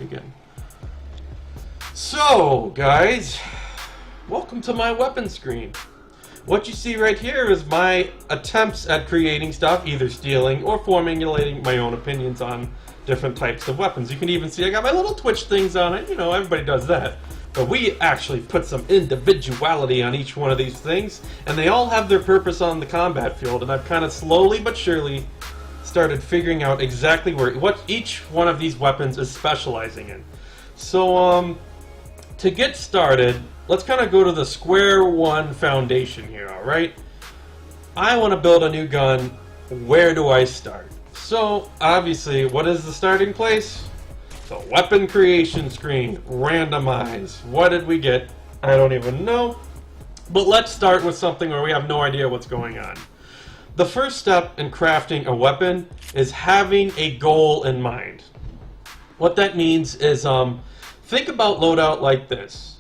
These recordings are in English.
Again. So, guys, welcome to my weapon screen. What you see right here is my attempts at creating stuff, either stealing or formulating my own opinions on different types of weapons. You can even see I got my little Twitch things on it. You know, everybody does that. But we actually put some individuality on each one of these things, and they all have their purpose on the combat field, and I've kind of slowly but surely started figuring out exactly what each one of these weapons is specializing in. So, to get started, let's kind of go to the square one foundation here, alright? I want to build a new gun. Where do I start? So, obviously, what is the starting place? The weapon creation screen. Randomize. What did we get? I don't even know. But let's start with something where we have no idea what's going on. The first step in crafting a weapon is having a goal in mind. What that means is, think about loadout like this.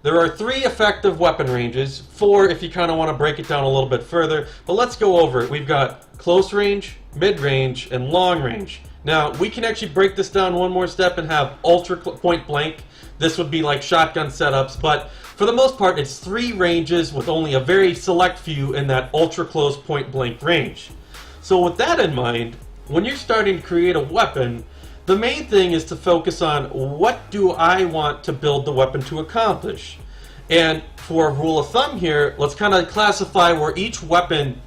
There are 3 effective weapon ranges, 4 if you kind of want to break it down a little bit further, but let's go over it. We've got close range, mid range, and long range. Now, we can actually break this down one more step and have ultra point blank. This would be like shotgun setups, but for the most part, it's 3 ranges with only a very select few in that ultra close point blank range. So with that in mind, when you're starting to create a weapon, the main thing is to focus on what do I want to build the weapon to accomplish. And for a rule of thumb here, let's kind of classify where each weapon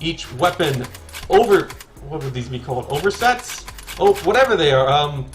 what would these be called? Oversets? Oh, whatever they are,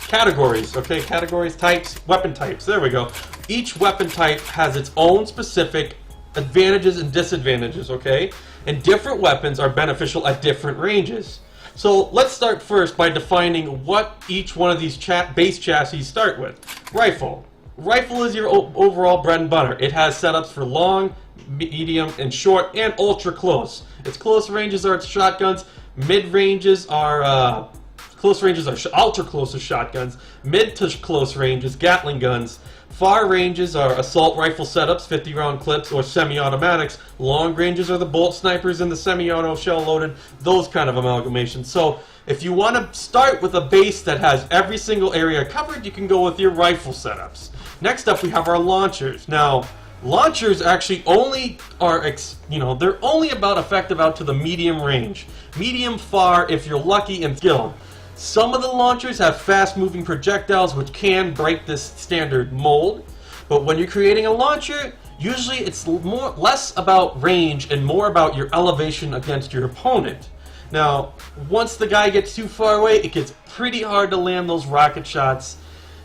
categories, okay? Categories, types, weapon types, there we go. Each weapon type has its own specific advantages and disadvantages, okay? And different weapons are beneficial at different ranges. So let's start first by defining what each one of these base chassis start with. Rifle. Rifle is your overall bread and butter. It has setups for long, medium, and short, and ultra close. Its close ranges are its shotguns. Mid ranges are close ranges are ultra close as shotguns. Mid to close ranges, Gatling guns. Far ranges are assault rifle setups, 50-round clips, or semi-automatics. Long ranges are the bolt snipers and the semi-auto shell-loaded, those kind of amalgamations. So if you want to start with a base that has every single area covered, you can go with your rifle setups. Next up, we have our launchers. Now, launchers actually only are, they're only about effective out to the medium range. Medium far if you're lucky and skilled. Some of the launchers have fast-moving projectiles which can break this standard mold, but when you're creating a launcher, usually it's less about range and more about your elevation against your opponent. Now, once the guy gets too far away, it gets pretty hard to land those rocket shots.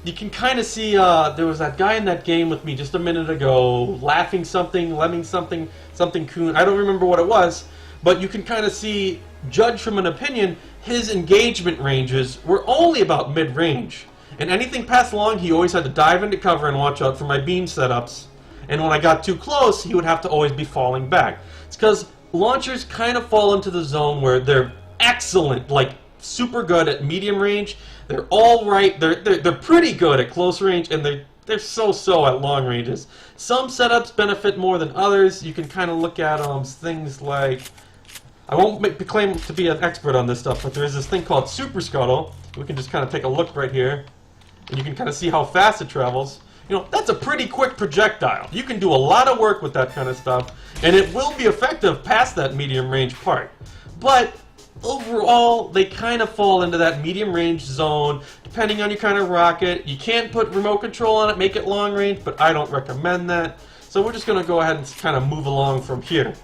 You can kind of see, there was that guy in that game with me just a minute ago, laughing something, lemming something, something coon, I don't remember what it was, but you can kind of see, judge from an opinion, his engagement ranges were only about mid-range. And anything past long, he always had to dive into cover and watch out for my beam setups. And when I got too close, he would have to always be falling back. It's because launchers kind of fall into the zone where they're excellent, like super good at medium range. They're all right. They're pretty good at close range, and they're so-so at long ranges. Some setups benefit more than others. You can kind of look at things like, I won't claim to be an expert on this stuff, but there is this thing called Super Scuttle. We can just kind of take a look right here, and you can kind of see how fast it travels. You know, that's a pretty quick projectile. You can do a lot of work with that kind of stuff, and it will be effective past that medium range part. But overall, they kind of fall into that medium range zone, depending on your kind of rocket. You can't put remote control on it, make it long range, but I don't recommend that. So we're just going to go ahead and kind of move along from here.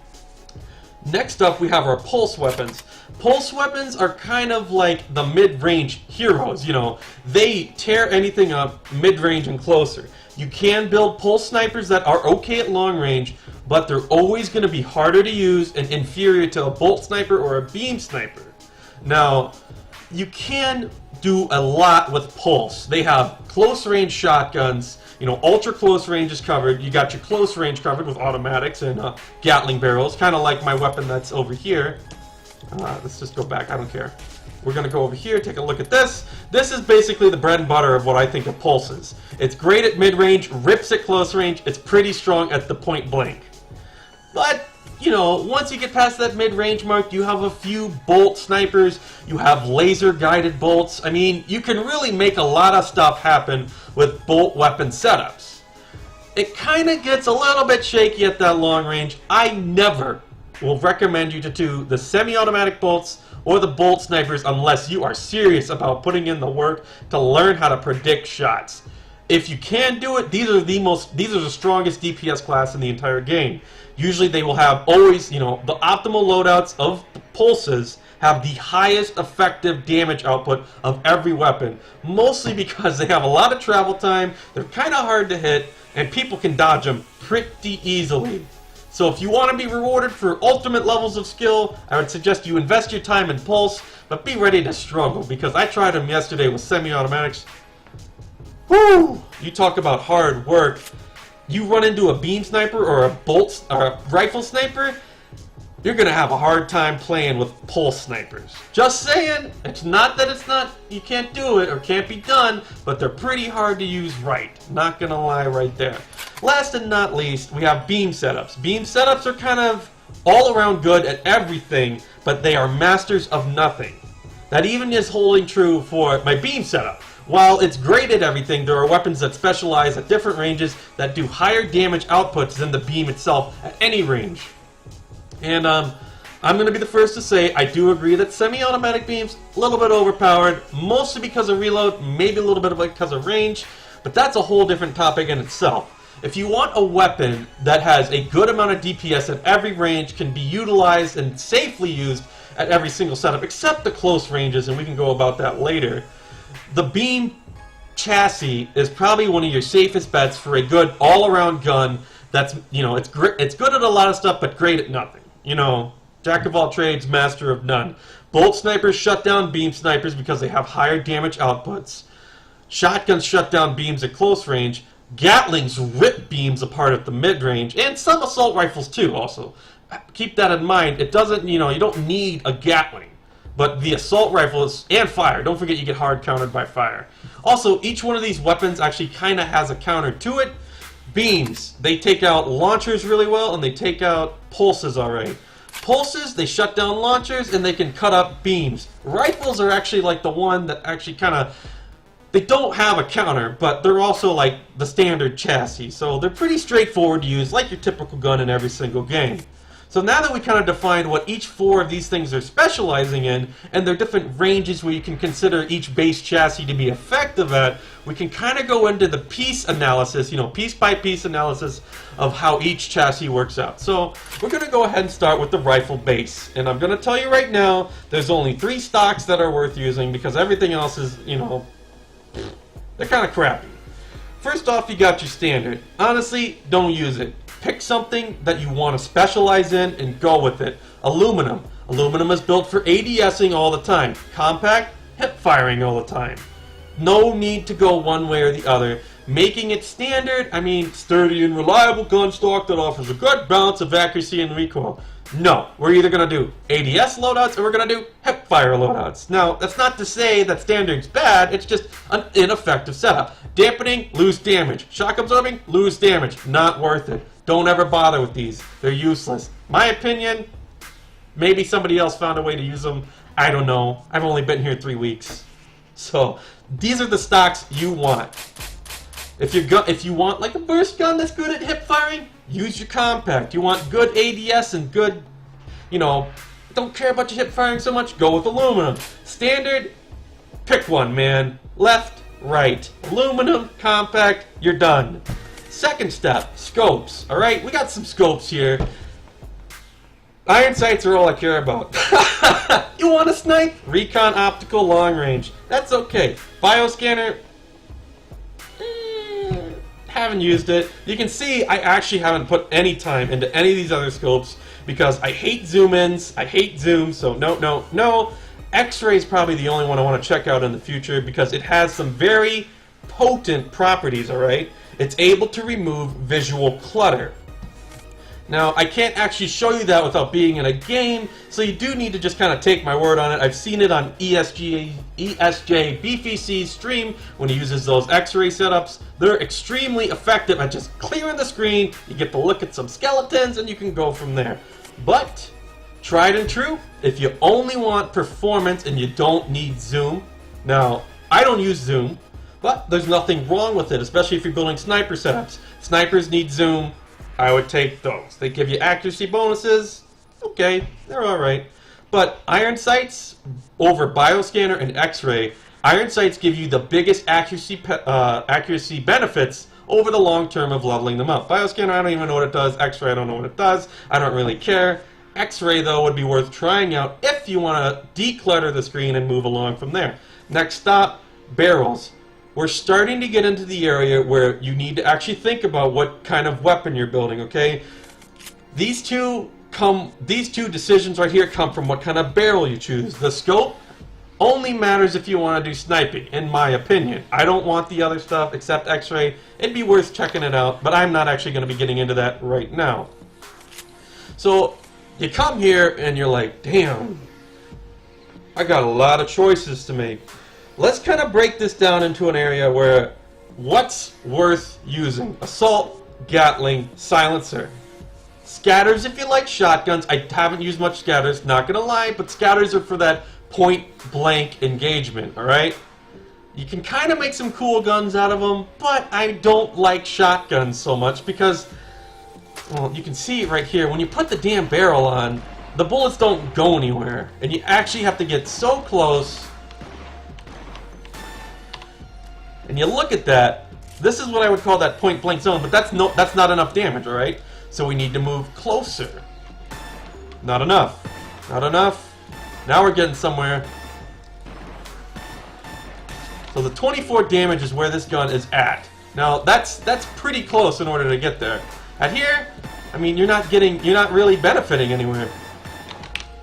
Next up, we have our pulse weapons. Pulse weapons are kind of like the mid-range heroes, you know. They tear anything up mid-range and closer. You can build pulse snipers that are okay at long range, but they're always going to be harder to use and inferior to a bolt sniper or a beam sniper. Now, you can do a lot with pulse. They have close-range shotguns. You know, ultra close range is covered. You got your close range covered with automatics and Gatling barrels, kind of like my weapon that's over here. Let's just go back, I don't care. We're going to go over here, take a look at this. This is basically the bread and butter of what I think a pulse is. It's great at mid-range, rips at close range, it's pretty strong at the point blank. But you know, once you get past that mid-range mark, you have a few bolt snipers, you have laser-guided bolts. I mean, you can really make a lot of stuff happen with bolt weapon setups. It kind of gets a little bit shaky at that long range. I never will recommend you to do the semi-automatic bolts or the bolt snipers unless you are serious about putting in the work to learn how to predict shots. If you can do it, these are the strongest DPS class in the entire game. Usually they will have always, you know, the optimal loadouts of pulses have the highest effective damage output of every weapon. Mostly because they have a lot of travel time, they're kind of hard to hit, and people can dodge them pretty easily. So if you want to be rewarded for ultimate levels of skill, I would suggest you invest your time in pulse, but be ready to struggle, because I tried them yesterday with semi-automatics. Woo! You talk about hard work. You run into a beam sniper or a rifle sniper, you're gonna have a hard time playing with pulse snipers. Just saying, it's not that you can't do it or can't be done, but they're pretty hard to use right. Not gonna lie right there. Last and not least, we have beam setups. Beam setups are kind of all around good at everything, but they are masters of nothing. That even is holding true for my beam setup. While it's great at everything, there are weapons that specialize at different ranges that do higher damage outputs than the beam itself at any range. And I'm going to be the first to say I do agree that semi-automatic beams a little bit overpowered, mostly because of reload, maybe a little bit because of range, but that's a whole different topic in itself. If you want a weapon that has a good amount of DPS at every range, can be utilized and safely used at every single setup, except the close ranges, and we can go about that later, the beam chassis is probably one of your safest bets for a good all-around gun that's, you know, it's good at a lot of stuff, but great at nothing. You know, jack of all trades, master of none. Bolt snipers shut down beam snipers because they have higher damage outputs. Shotguns shut down beams at close range. Gatlings rip beams apart at the mid-range, and some assault rifles too, also. Keep that in mind. It doesn't, you know, you don't need a Gatling. But the assault rifles and fire, don't forget you get hard countered by fire. Also, each one of these weapons actually kind of has a counter to it. Beams, they take out launchers really well, and they take out pulses alright. Pulses, they shut down launchers, and they can cut up beams. Rifles are actually like the one that actually kind of, they don't have a counter, but they're also like the standard chassis. So they're pretty straightforward to use, like your typical gun in every single game. So now that we kind of defined what each four of these things are specializing in, and their different ranges where you can consider each base chassis to be effective at, we can kind of go into the piece analysis, you know, piece by piece analysis of how each chassis works out. So we're going to go ahead and start with the rifle base. And I'm going to tell you right now, there's only 3 stocks that are worth using because everything else is, you know, they're kind of crappy. First off, you got your standard. Honestly, don't use it. Pick something that you want to specialize in and go with it. Aluminum. Aluminum is built for ADSing all the time. Compact, hip firing all the time. No need to go one way or the other. Making it standard, I mean sturdy and reliable gun stock that offers a good balance of accuracy and recoil. No, we're either going to do ADS loadouts or we're going to do hip fire loadouts. Now, that's not to say that standard's bad, it's just an ineffective setup. Dampening, lose damage. Shock absorbing, lose damage. Not worth it. Don't ever bother with these. They're useless. My opinion, maybe somebody else found a way to use them. I don't know. I've only been here 3 weeks. So, these are the stocks you want. If you want like a burst gun that's good at hip firing, use your compact. You want good ADS and good, you know, don't care about your hip firing so much, go with aluminum. Standard, pick one, man. Left, right. Aluminum, compact, you're done. Second step, scopes. Alright, we got some scopes here. Iron sights are all I care about. You want a snipe? Recon optical long range. That's okay. Bioscanner, haven't used it. You can see I actually haven't put any time into any of these other scopes because I hate zoom-ins, I hate zoom, so no. X-ray is probably the only one I want to check out in the future because it has some very potent properties, alright? It's able to remove visual clutter. Now, I can't actually show you that without being in a game, so you do need to just kind of take my word on it. I've seen it on ESJ BFC's stream when he uses those X-ray setups. They're extremely effective at just clearing the screen. You get to look at some skeletons, and you can go from there. But tried and true, if you only want performance and you don't need zoom. Now, I don't use zoom, but there's nothing wrong with it, especially if you're building sniper setups. Snipers need zoom. I would take those. They give you accuracy bonuses. Okay, they're alright. But iron sights over bioscanner and x-ray, iron sights give you the biggest accuracy benefits over the long term of leveling them up. Bioscanner, I don't even know what it does. X-ray, I don't know what it does. I don't really care. X-ray, though, would be worth trying out if you want to declutter the screen and move along from there. Next stop, barrels. We're starting to get into the area where you need to actually think about what kind of weapon you're building, okay? These two decisions right here come from what kind of barrel you choose. The scope only matters if you want to do sniping, in my opinion. I don't want the other stuff except x-ray. It'd be worth checking it out, but I'm not actually going to be getting into that right now. So you come here and you're like, damn, I got a lot of choices to make. Let's kind of break this down into an area where what's worth using? Assault, Gatling, silencer. Scatters if you like shotguns. I haven't used much scatters, not gonna lie, but scatters are for that point blank engagement, alright? You can kind of make some cool guns out of them, but I don't like shotguns so much because, well, you can see it right here. When you put the damn barrel on, the bullets don't go anywhere, and you actually have to get so close. And you look at that. This is what I would call that point blank zone, but that's not enough damage, alright? So we need to move closer. Not enough. Not enough. Now we're getting somewhere. So the 24 damage is where this gun is at. Now that's pretty close in order to get there. At here, I mean, you're not really benefiting anywhere.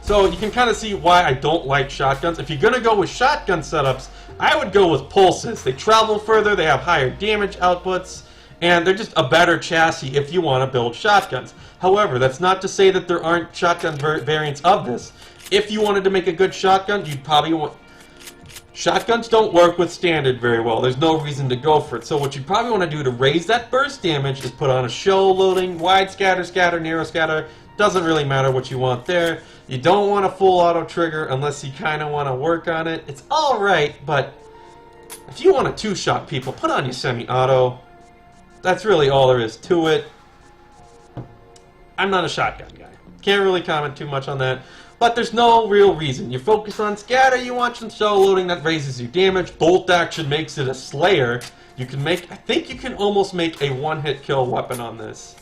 So you can kind of see why I don't like shotguns. If you're gonna go with shotgun setups, I would go with pulses. They travel further, they have higher damage outputs, and they're just a better chassis if you want to build shotguns. However, that's not to say that there aren't shotgun variants of this. If you wanted to make a good shotgun, you'd probably want... Shotguns don't work with standard very well. There's no reason to go for it. So what you probably want to do to raise that burst damage is put on a show loading, wide scatter, narrow scatter. Doesn't really matter what you want there. You don't want a full auto trigger unless you kind of want to work on it. It's alright, but if you want to two-shot people, put on your semi-auto. That's really all there is to it. I'm not a shotgun guy. Can't really comment too much on that. But there's no real reason. You focus on scatter, you want some show loading, that raises your damage. Bolt action makes it a slayer. You can make, I think you can almost make a one-hit kill weapon on this.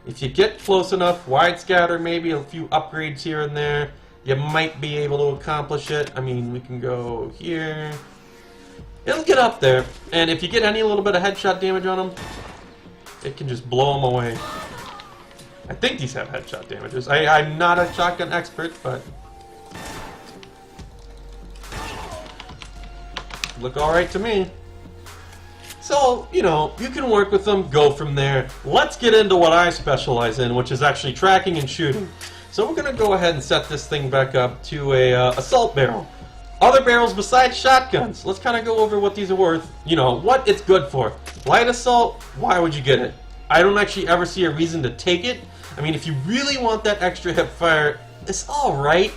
If you get close enough, wide scatter, maybe a few upgrades here and there, you might be able to accomplish it. I mean, we can go here. It'll get up there. And if you get any little bit of headshot damage on them, it can just blow them away. I think these have headshot damages. I'm not a shotgun expert, but look alright to me. So, you know, you can work with them, go from there. Let's get into what I specialize in, which is actually tracking and shooting. So we're going to go ahead and set this thing back up to a assault barrel. Other barrels besides shotguns. Let's kind of go over what these are worth. You know, what it's good for. Light assault, why would you get it? I don't actually ever see a reason to take it. I mean, if you really want that extra hip fire, it's alright,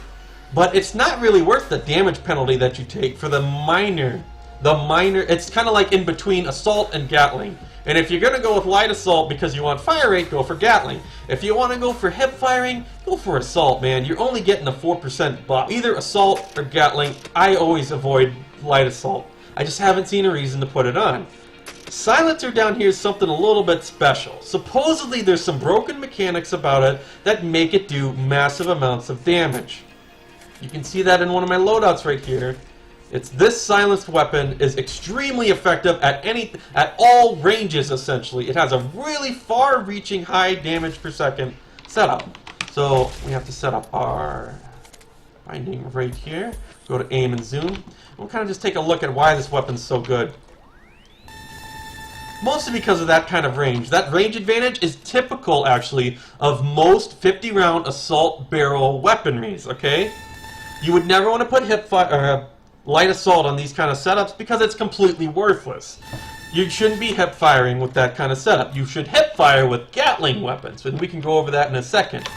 but it's not really worth the damage penalty that you take for the minor, it's kind of like in between assault and Gatling. And if you're going to go with light assault because you want fire rate, go for Gatling. If you want to go for hip firing, go for assault, man. You're only getting a 4% buff. Either assault or Gatling, I always avoid light assault. I just haven't seen a reason to put it on. Silencer down here is something a little bit special. Supposedly there's some broken mechanics about it that make it do massive amounts of damage. You can see that in one of my loadouts right here. It's this silenced weapon is extremely effective at all ranges essentially. It has a really far-reaching high damage per second setup. So we have to set up our binding right here. Go to aim and zoom. We'll kind of just take a look at why this weapon's so good. Mostly because of that kind of range. That range advantage is typical, actually, of most 50-round assault barrel weaponries, okay? You would never want to put light assault on these kind of setups because it's completely worthless. You shouldn't be hip firing with that kind of setup. You should hip fire with Gatling weapons, and we can go over that in a second.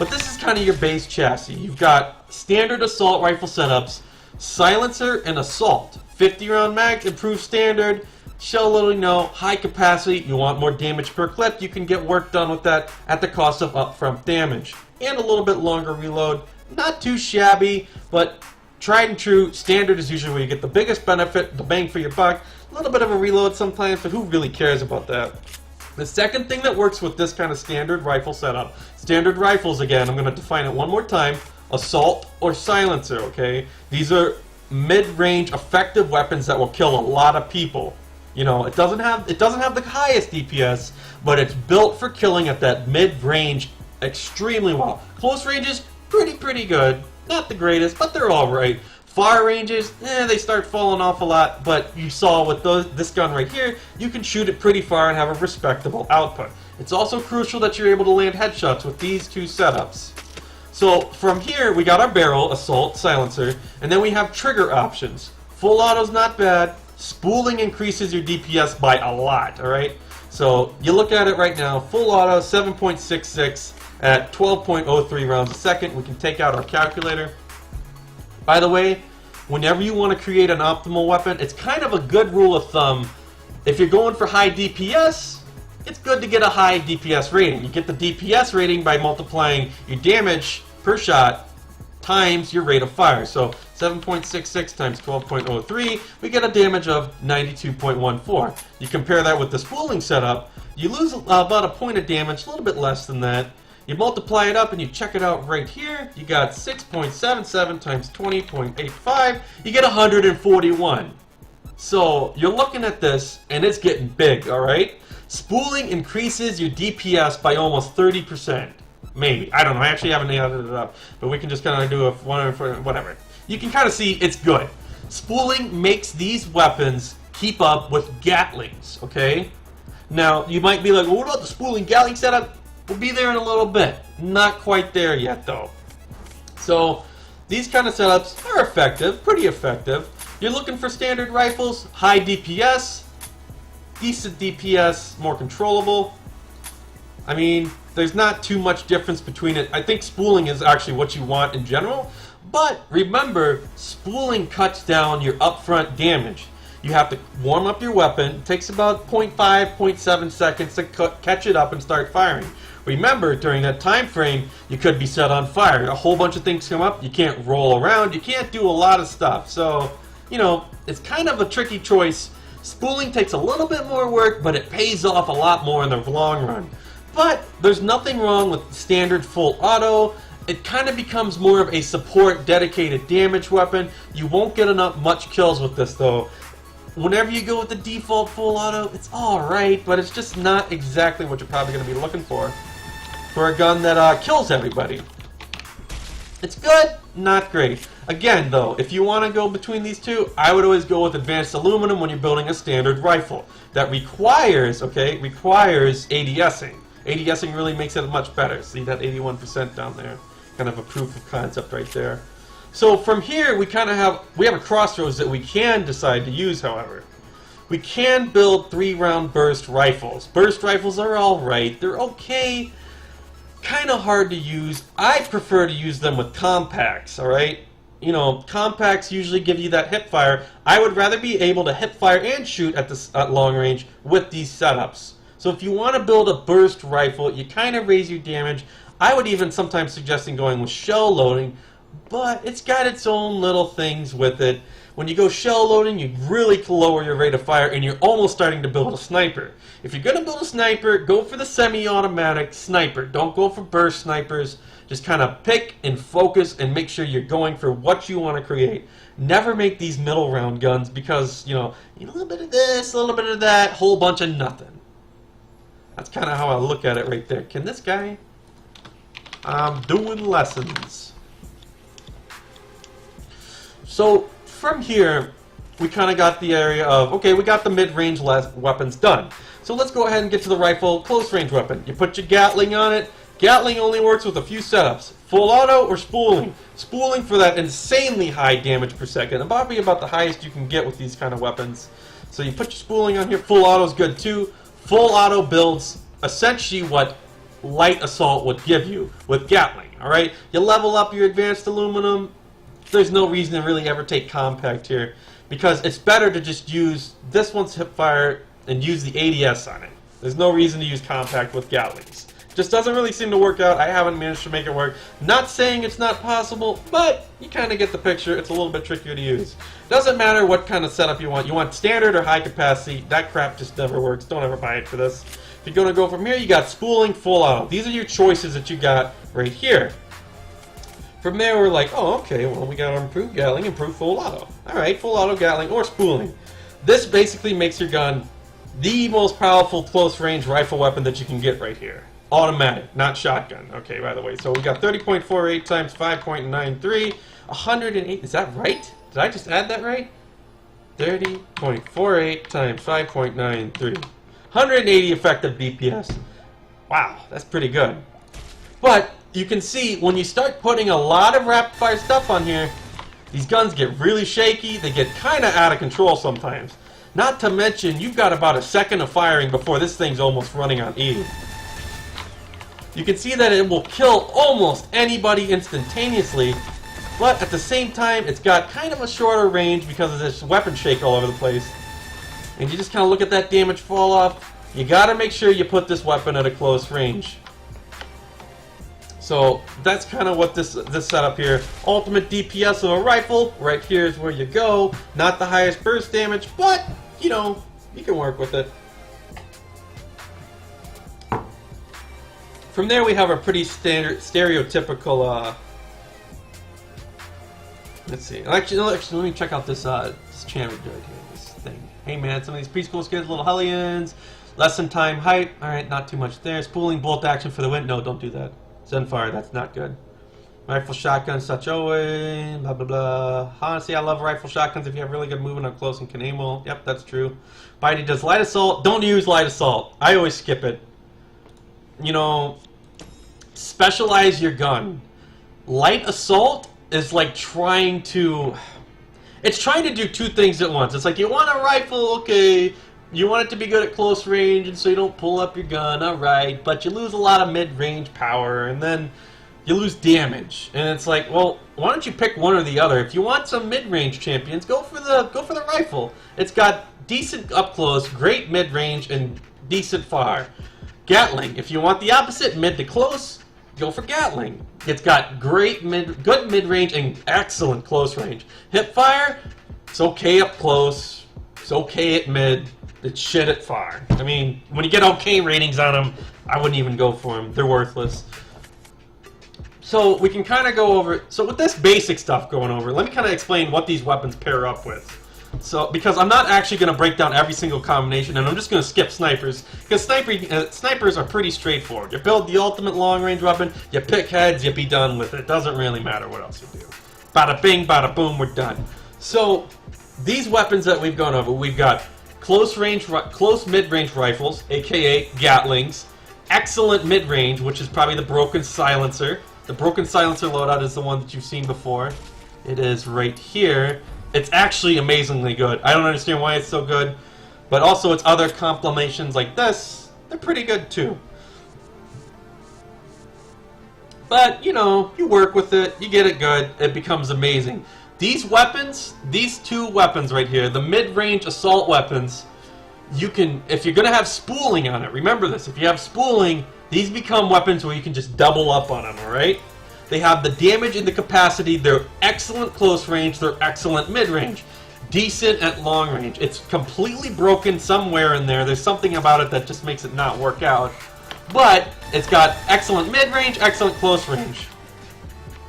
But this is kind of your base chassis. You've got standard assault rifle setups, silencer, and assault. 50 round mag, improved standard. Shell loading, no. High capacity, you want more damage per clip, you can get work done with that at the cost of upfront damage. And a little bit longer reload. Not too shabby, but tried and true. Standard is usually where you get the biggest benefit, the bang for your buck. A little bit of a reload sometimes, but who really cares about that? The second thing that works with this kind of standard rifle setup, standard rifles again, I'm going to define it one more time, assault or silencer, okay? These are mid-range effective weapons that will kill a lot of people. You know, it doesn't have the highest DPS, but it's built for killing at that mid-range extremely well. Close ranges, pretty good. Not the greatest, but they're alright. Far ranges, they start falling off a lot, but you saw with this gun right here, you can shoot it pretty far and have a respectable output. It's also crucial that you're able to land headshots with these two setups. So from here, we got our barrel, assault, silencer, and then we have trigger options. Full auto's not bad. Spooling increases your DPS by a lot, alright? So you look at it right now, full auto, 7.66 at 12.03 rounds a second. We can take out our calculator. By the way, whenever you want to create an optimal weapon, it's kind of a good rule of thumb. If you're going for high DPS, it's good to get a high DPS rating. You get the DPS rating by multiplying your damage per shot times your rate of fire. So 7.66 times 12.03, we get a damage of 92.14. You compare that with the spooling setup, you lose about a point of damage, a little bit less than that. You multiply it up and you check it out right here. You got 6.77 times 20.85. You get 141. So you're looking at this and it's getting big, alright? Spooling increases your DPS by almost 30%. Maybe. I don't know. I actually haven't added it up. But we can just kind of do a whatever. You can kind of see it's good. Spooling makes these weapons keep up with Gatlings, okay? Now, you might be like, well, what about the spooling Gatling setup? We'll be there in a little bit. Not quite there yet, though. So, these kind of setups are effective, pretty effective. You're looking for standard rifles, high DPS, decent DPS, more controllable. I mean, there's not too much difference between it. I think spooling is actually what you want in general. But remember, spooling cuts down your upfront damage. You have to warm up your weapon. It takes about 0.5, 0.7 seconds to catch it up and start firing. Remember, during that time frame, you could be set on fire. A whole bunch of things come up. You can't roll around. You can't do a lot of stuff. So, you know, it's kind of a tricky choice. Spooling takes a little bit more work, but it pays off a lot more in the long run. But there's nothing wrong with standard full auto. It kind of becomes more of a support dedicated damage weapon. You won't get much kills with this though. Whenever you go with the default full auto, it's alright, but it's just not exactly what you're probably going to be looking for a gun that kills everybody. It's good, not great. Again though, if you want to go between these two, I would always go with advanced aluminum when you're building a standard rifle. That requires ADSing. ADSing really makes it much better. See that 81% down there? Kind of a proof of concept right there. So from here, we have a crossroads that we can decide to use, however. We can build 3-round burst rifles. Burst rifles are alright. They're okay. Kind of hard to use. I prefer to use them with compacts, alright? You know, compacts usually give you that hip fire. I would rather be able to hip fire and shoot at long range with these setups. So if you want to build a burst rifle, you kind of raise your damage. I would even sometimes suggesting going with shell loading, but it's got its own little things with it. When you go shell loading, you really lower your rate of fire, and you're almost starting to build a sniper. If you're going to build a sniper, go for the semi-automatic sniper. Don't go for burst snipers. Just kind of pick and focus and make sure you're going for what you want to create. Never make these middle round guns because, you know, a little bit of this, a little bit of that, whole bunch of nothing. That's kind of how I look at it right there. Can this guy? I'm doing lessons. So from here, we kind of got the area of, okay, we got the mid-range weapons done. So let's go ahead and get to the rifle close-range weapon. You put your Gatling on it. Gatling only works with a few setups. Full auto or spooling. Spooling for that insanely high damage per second. And probably about the highest you can get with these kind of weapons. So you put your spooling on here. Full auto is good too. Full auto builds essentially what light assault would give you with Gatling. Alright? You level up your advanced aluminum, there's no reason to really ever take compact here, because it's better to just use this one's hipfire and use the ADS on it. There's no reason to use compact with Gatlings. Just doesn't really seem to work out. I haven't managed to make it work. Not saying it's not possible, but you kind of get the picture. It's a little bit trickier to use. Doesn't matter what kind of setup you want. You want standard or high capacity. That crap just never works. Don't ever buy it for this. If you're going to go from here, you got spooling, full auto. These are your choices that you got right here. From there, we're like, oh, okay, well, we got improved Gatling, improved full auto. Alright, full auto Gatling or spooling. This basically makes your gun the most powerful close-range rifle weapon that you can get right here. Automatic, not shotgun. Okay, by the way, so we got 30.48 times 5.93, 108. Is that right? Did I just add that right? 30.48 times 5.93. 180 effective DPS. Wow, that's pretty good. But you can see when you start putting a lot of rapid-fire stuff on here, these guns get really shaky. They get kind of out of control sometimes. Not to mention, you've got about a second of firing before this thing's almost running on E. You can see that it will kill almost anybody instantaneously, but at the same time, it's got kind of a shorter range because of this weapon shake all over the place. And you just kind of look at that damage fall off. You got to make sure you put this weapon at a close range. So that's kind of what this setup here. Ultimate DPS of a rifle. Right here is where you go. Not the highest burst damage, but you know, you can work with it. From there, we have a pretty standard, stereotypical. Let's see. Actually, let me check out this channel right here. This thing. Hey man, some of these preschool kids, little hellions. Lesson time height. All right, not too much there. Spooling bolt action for the win. No, don't do that. Zenfire, that's not good. Rifle shotgun, such always. Blah blah blah. Honestly, I love rifle shotguns if you have really good movement up close and can aim well. Yep, that's true. Bitey does light assault. Don't use light assault. I always skip it. You know, specialize your gun. Light assault is like trying to... It's trying to do two things at once. It's like, you want a rifle, okay, you want it to be good at close range, and so you don't pull up your gun, alright, but you lose a lot of mid-range power, and then you lose damage. And it's like, well, why don't you pick one or the other? If you want some mid-range champions, go for the rifle. It's got decent up close, great mid-range, and decent far. Gatling, if you want the opposite, mid to close, go for Gatling. It's got good mid-range and excellent close range. Hipfire, it's okay up close, it's okay at mid, it's shit at far. I mean, when you get okay ratings on them, I wouldn't even go for them. They're worthless. So we can kind of go over, so with this basic stuff going over, let me kind of explain what these weapons pair up with. So, because I'm not actually going to break down every single combination, and I'm just going to skip snipers, because snipers are pretty straightforward. You build the ultimate long-range weapon, you pick heads, you be done with it. It doesn't really matter what else you do. Bada bing, bada boom, we're done. So, these weapons that we've gone over, we've got close mid-range rifles, aka Gatlings, excellent mid-range, which is probably the broken silencer. The broken silencer loadout is the one that you've seen before. It is right here. It's actually amazingly good. I don't understand why it's so good, but also its other complementations like this, they're pretty good too. But, you know, you work with it, you get it good, it becomes amazing. These weapons, these two weapons right here, the mid-range assault weapons, you can, if you're going to have spooling on it, remember this, if you have spooling, these become weapons where you can just double up on them, alright? They have the damage and the capacity, they're excellent close range, they're excellent mid-range. Decent at long range. It's completely broken somewhere in there, there's something about it that just makes it not work out. But, it's got excellent mid-range, excellent close range.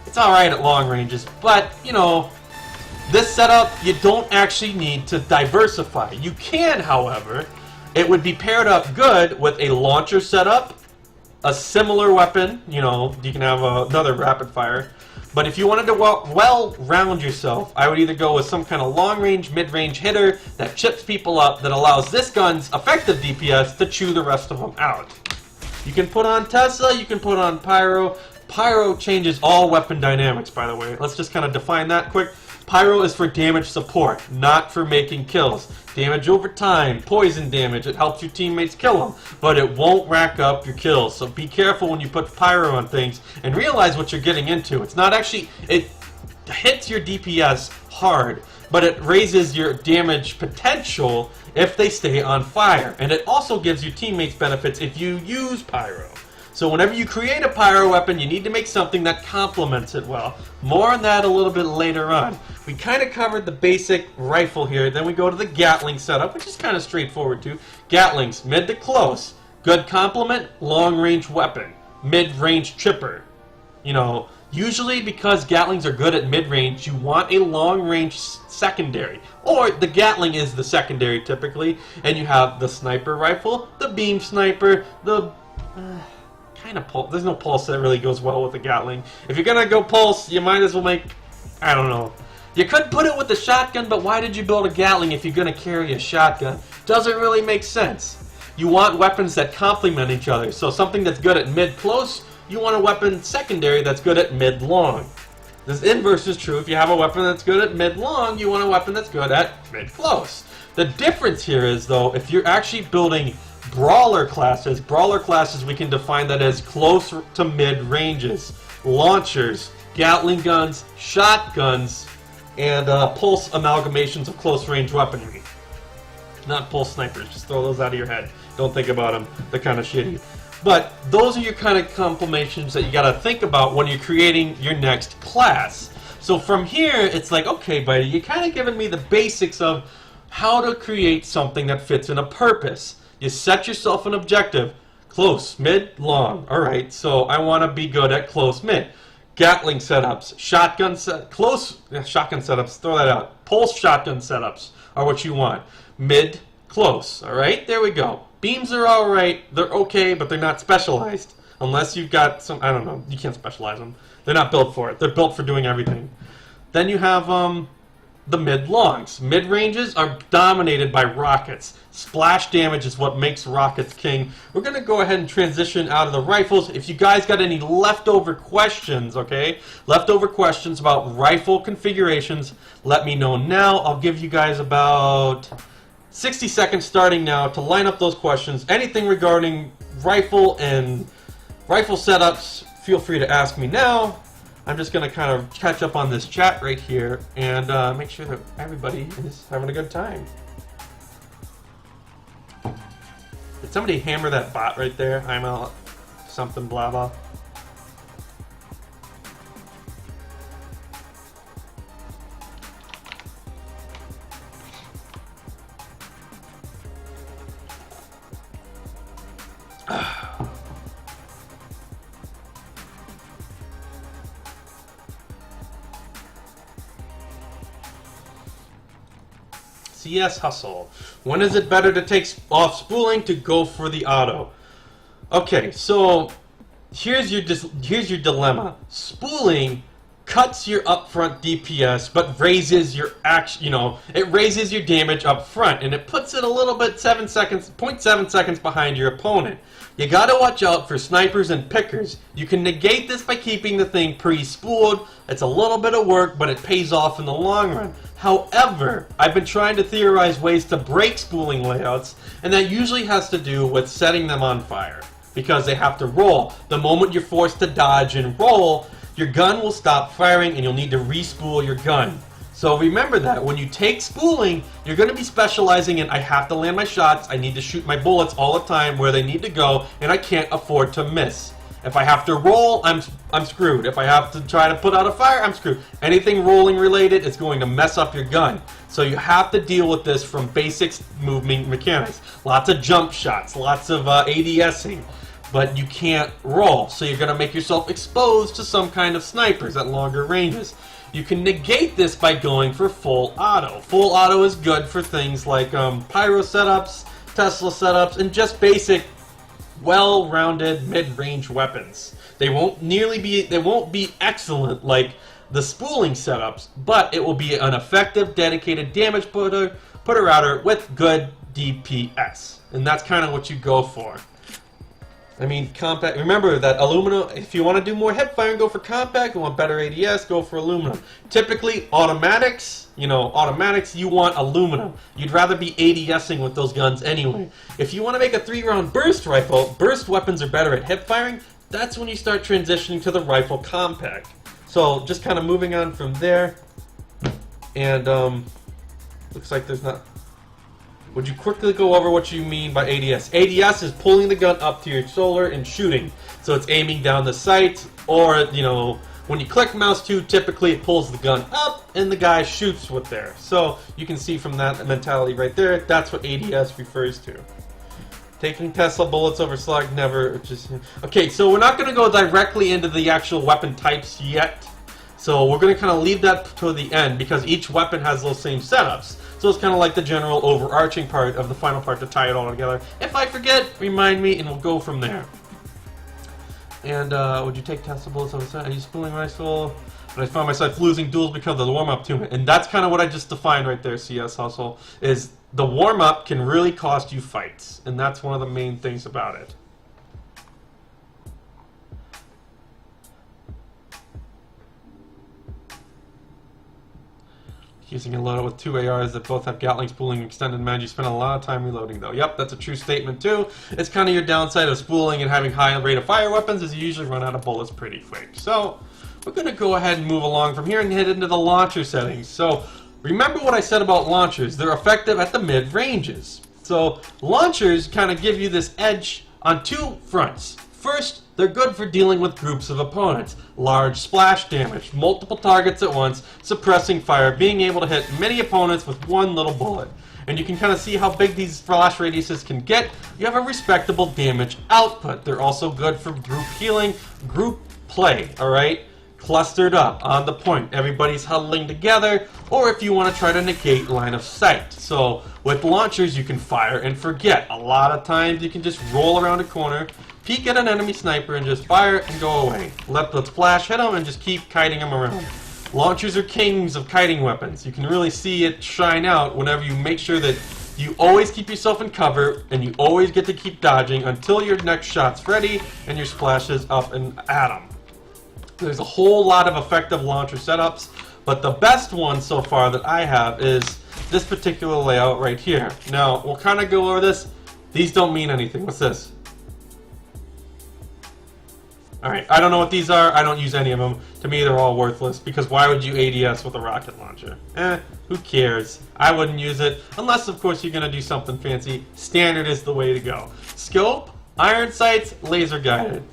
It's alright at long ranges, but, you know, this setup, you don't actually need to diversify. You can, however, it would be paired up good with a launcher setup, a similar weapon, you know, you can have another rapid fire. But if you wanted to well round yourself, I would either go with some kind of long-range, mid-range hitter that chips people up, that allows this gun's effective DPS to chew the rest of them out. You can put on Tesla, you can put on Pyro. Pyro changes all weapon dynamics, by the way. Let's just kind of define that quick. Pyro is for damage support, not for making kills. Damage over time, poison damage, it helps your teammates kill them, but it won't rack up your kills. So be careful when you put Pyro on things and realize what you're getting into. It's not actually, it hits your DPS hard, but it raises your damage potential if they stay on fire. And it also gives your teammates benefits if you use Pyro. So whenever you create a Pyro weapon, you need to make something that complements it well. More on that a little bit later on. We kind of covered the basic rifle here, then we go to the Gatling setup, which is kind of straightforward too. Gatlings, mid to close. Good complement, long-range weapon. Mid-range chipper. You know, usually because Gatlings are good at mid-range, you want a long-range secondary. Or the Gatling is the secondary typically, and you have the sniper rifle, the beam sniper, the... kind of pulse. There's no pulse that really goes well with the Gatling. If you're gonna go pulse, you might as well make... I don't know. You could put it with the shotgun, but why did you build a Gatling if you're gonna carry a shotgun? Doesn't really make sense. You want weapons that complement each other. So something that's good at mid-close, you want a weapon secondary that's good at mid-long. This inverse is true. If you have a weapon that's good at mid-long, you want a weapon that's good at mid-close. The difference here is, though, if you're actually building brawler classes we can define that as close to mid ranges, launchers, Gatling guns, shotguns, and pulse amalgamations of close range weaponry. Not pulse snipers, just throw those out of your head. Don't think about them, they're kind of shitty. But those are your kind of complementations that you gotta think about when you're creating your next class. So from here, it's like, okay, buddy, you're kind of giving me the basics of how to create something that fits in a purpose. You set yourself an objective. Close, mid, long. Alright, so I want to be good at close, mid. Gatling setups, shotgun shotgun setups, throw that out. Pulse shotgun setups are what you want. Mid, close. Alright, there we go. Beams are alright. They're okay, but they're not specialized. Unless you've got some, I don't know, you can't specialize them. They're not built for it. They're built for doing everything. Then you have, the mid-longs. Mid-ranges are dominated by rockets. Splash damage is what makes rockets king. We're going to go ahead and transition out of the rifles. If you guys got any leftover questions, okay? Leftover questions about rifle configurations, let me know now. I'll give you guys about 60 seconds starting now to line up those questions. Anything regarding rifle and rifle setups, feel free to ask me now. I'm just going to kind of catch up on this chat right here and make sure that everybody is having a good time. Did somebody hammer that bot right there? I'm out. Something blah blah. CS Hustle. When is it better to take off spooling to go for the auto? Okay, so here's your dilemma. Spooling cuts your upfront DPS, but raises your it raises your damage up front, and it puts it a little bit 0.7 seconds behind your opponent. You gotta watch out for snipers and pickers. You can negate this by keeping the thing pre-spooled. It's a little bit of work, but it pays off in the long run. However, I've been trying to theorize ways to break spooling layouts, and that usually has to do with setting them on fire, because they have to roll. The moment you're forced to dodge and roll, your gun will stop firing and you'll need to re-spool your gun. So remember that when you take spooling, you're going to be specializing in, I have to land my shots, I need to shoot my bullets all the time where they need to go, and I can't afford to miss. If I have to roll, I'm screwed. If I have to try to put out a fire, I'm screwed. Anything rolling related is going to mess up your gun. So you have to deal with this from basics movement mechanics. Lots of jump shots, lots of ADSing, but you can't roll. So you're going to make yourself exposed to some kind of snipers at longer ranges. You can negate this by going for full auto. Full auto is good for things like pyro setups, Tesla setups, and just basic well-rounded mid-range weapons. They won't be excellent like the spooling setups, but it will be an effective dedicated damage putter-outer with good DPS. And that's kind of what you go for. I mean, compact. Remember that aluminum. If you want to do more hip firing, go for compact. You want better ADS, go for aluminum. Typically, automatics. You know, automatics. You want aluminum. You'd rather be ADSing with those guns anyway. If you want to make a 3-round burst rifle, burst weapons are better at hip firing. That's when you start transitioning to the rifle compact. So just kind of moving on from there, and looks like there's not. Would you quickly go over what you mean by ADS? ADS is pulling the gun up to your shoulder and shooting. So it's aiming down the sight, or, you know, when you click mouse 2, typically it pulls the gun up and the guy shoots with there. So you can see from that mentality right there, that's what ADS refers to. Taking Tesla bullets over slug, never. Just okay, so we're not going to go directly into the actual weapon types yet. So we're going to kind of leave that to the end because each weapon has those same setups. So it's kind of like the general overarching part of the final part to tie it all together. If I forget, remind me and we'll go from there. And would you take Tesla bullets over slug? Are you spooling rifle? But I found myself losing duels because of the warm-up to it. And that's kind of what I just defined right there, CS Hustle, is the warm-up can really cost you fights. And that's one of the main things about it. Using a loadout with 2 ARs that both have Gatling spooling and extended mag, you spend a lot of time reloading though. Yep, that's a true statement too. It's kind of your downside of spooling and having high rate of fire weapons is you usually run out of bullets pretty quick. So we're going to go ahead and move along from here and head into the launcher settings. So remember what I said about launchers. They're effective at the mid-ranges. So launchers kind of give you this edge on 2 fronts. First, they're good for dealing with groups of opponents. Large splash damage, multiple targets at once, suppressing fire, being able to hit many opponents with one little bullet. And you can kind of see how big these flash radiuses can get. You have a respectable damage output. They're also good for group healing, group play, alright? Clustered up on the point. Everybody's huddling together, or if you want to try to negate line of sight. So with launchers you can fire and forget. A lot of times you can just roll around a corner, peek at an enemy sniper and just fire and go away. Let the flash hit them and just keep kiting them around. Launchers are kings of kiting weapons. You can really see it shine out whenever you make sure that you always keep yourself in cover and you always get to keep dodging until your next shot's ready and your splash is up and at them. There's a whole lot of effective launcher setups, but the best one so far that I have is this particular layout right here. Now, we'll kind of go over this. These don't mean anything. What's this? Alright, I don't know what these are. I don't use any of them. To me, they're all worthless, because why would you ADS with a rocket launcher? Who cares? I wouldn't use it, unless, of course, you're going to do something fancy. Standard is the way to go. Scope, iron sights, laser guided.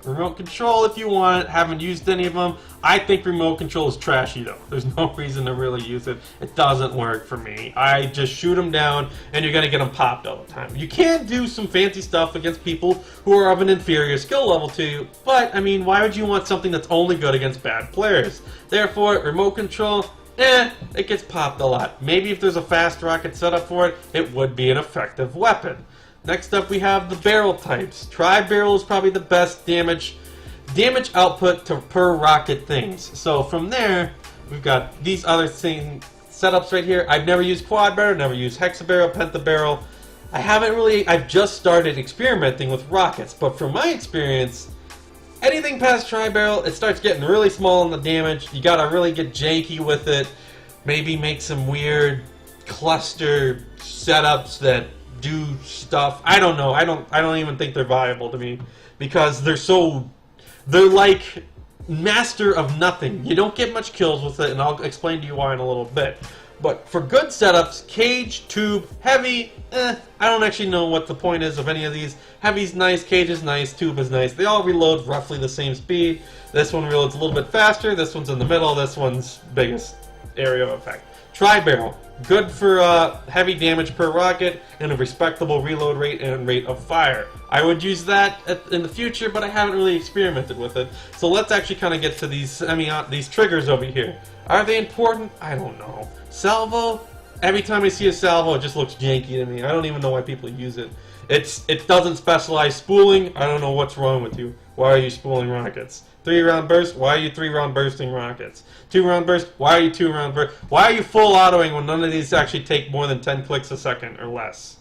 Remote control if you want it. Haven't used any of them. I think remote control is trashy though. There's no reason to really use it. It doesn't work for me. I just shoot them down and you're going to get them popped all the time. You can do some fancy stuff against people who are of an inferior skill level to you, but I mean, why would you want something that's only good against bad players? Therefore, remote control, it gets popped a lot. Maybe if there's a fast rocket setup for it, it would be an effective weapon. Next up we have the barrel types. Tri-barrel is probably the best damage output to per rocket things. So from there, we've got these other setups right here. I've never used quad barrel, never used hexabarrel, pentabarrel. I've just started experimenting with rockets, but from my experience, anything past tri-barrel, it starts getting really small on the damage. You gotta really get janky with it. Maybe make some weird cluster setups that do stuff. I don't know. I don't even think they're viable to me because they're like master of nothing. You don't get much kills with it, and I'll explain to you why in a little bit. But for good setups, cage, tube, heavy, I don't actually know what the point is of any of these. Heavy's nice, cage is nice, tube is nice. They all reload roughly the same speed. This one reloads a little bit faster, this one's in the middle, this one's biggest area of effect. Tri-barrel, good for heavy damage per rocket and a respectable reload rate and rate of fire. I would use that in the future, but I haven't really experimented with it. So let's actually kind of get to these triggers over here. Are they important? I don't know. Salvo, every time I see a salvo, it just looks janky to me. I don't even know why people use it. It doesn't specialize spooling. I don't know what's wrong with you. Why are you spooling rockets? 3-round burst, why are you 3-round bursting rockets? 2-round burst, why are you 2-round burst? Why are you full autoing when none of these actually take more than 10 clicks a second or less?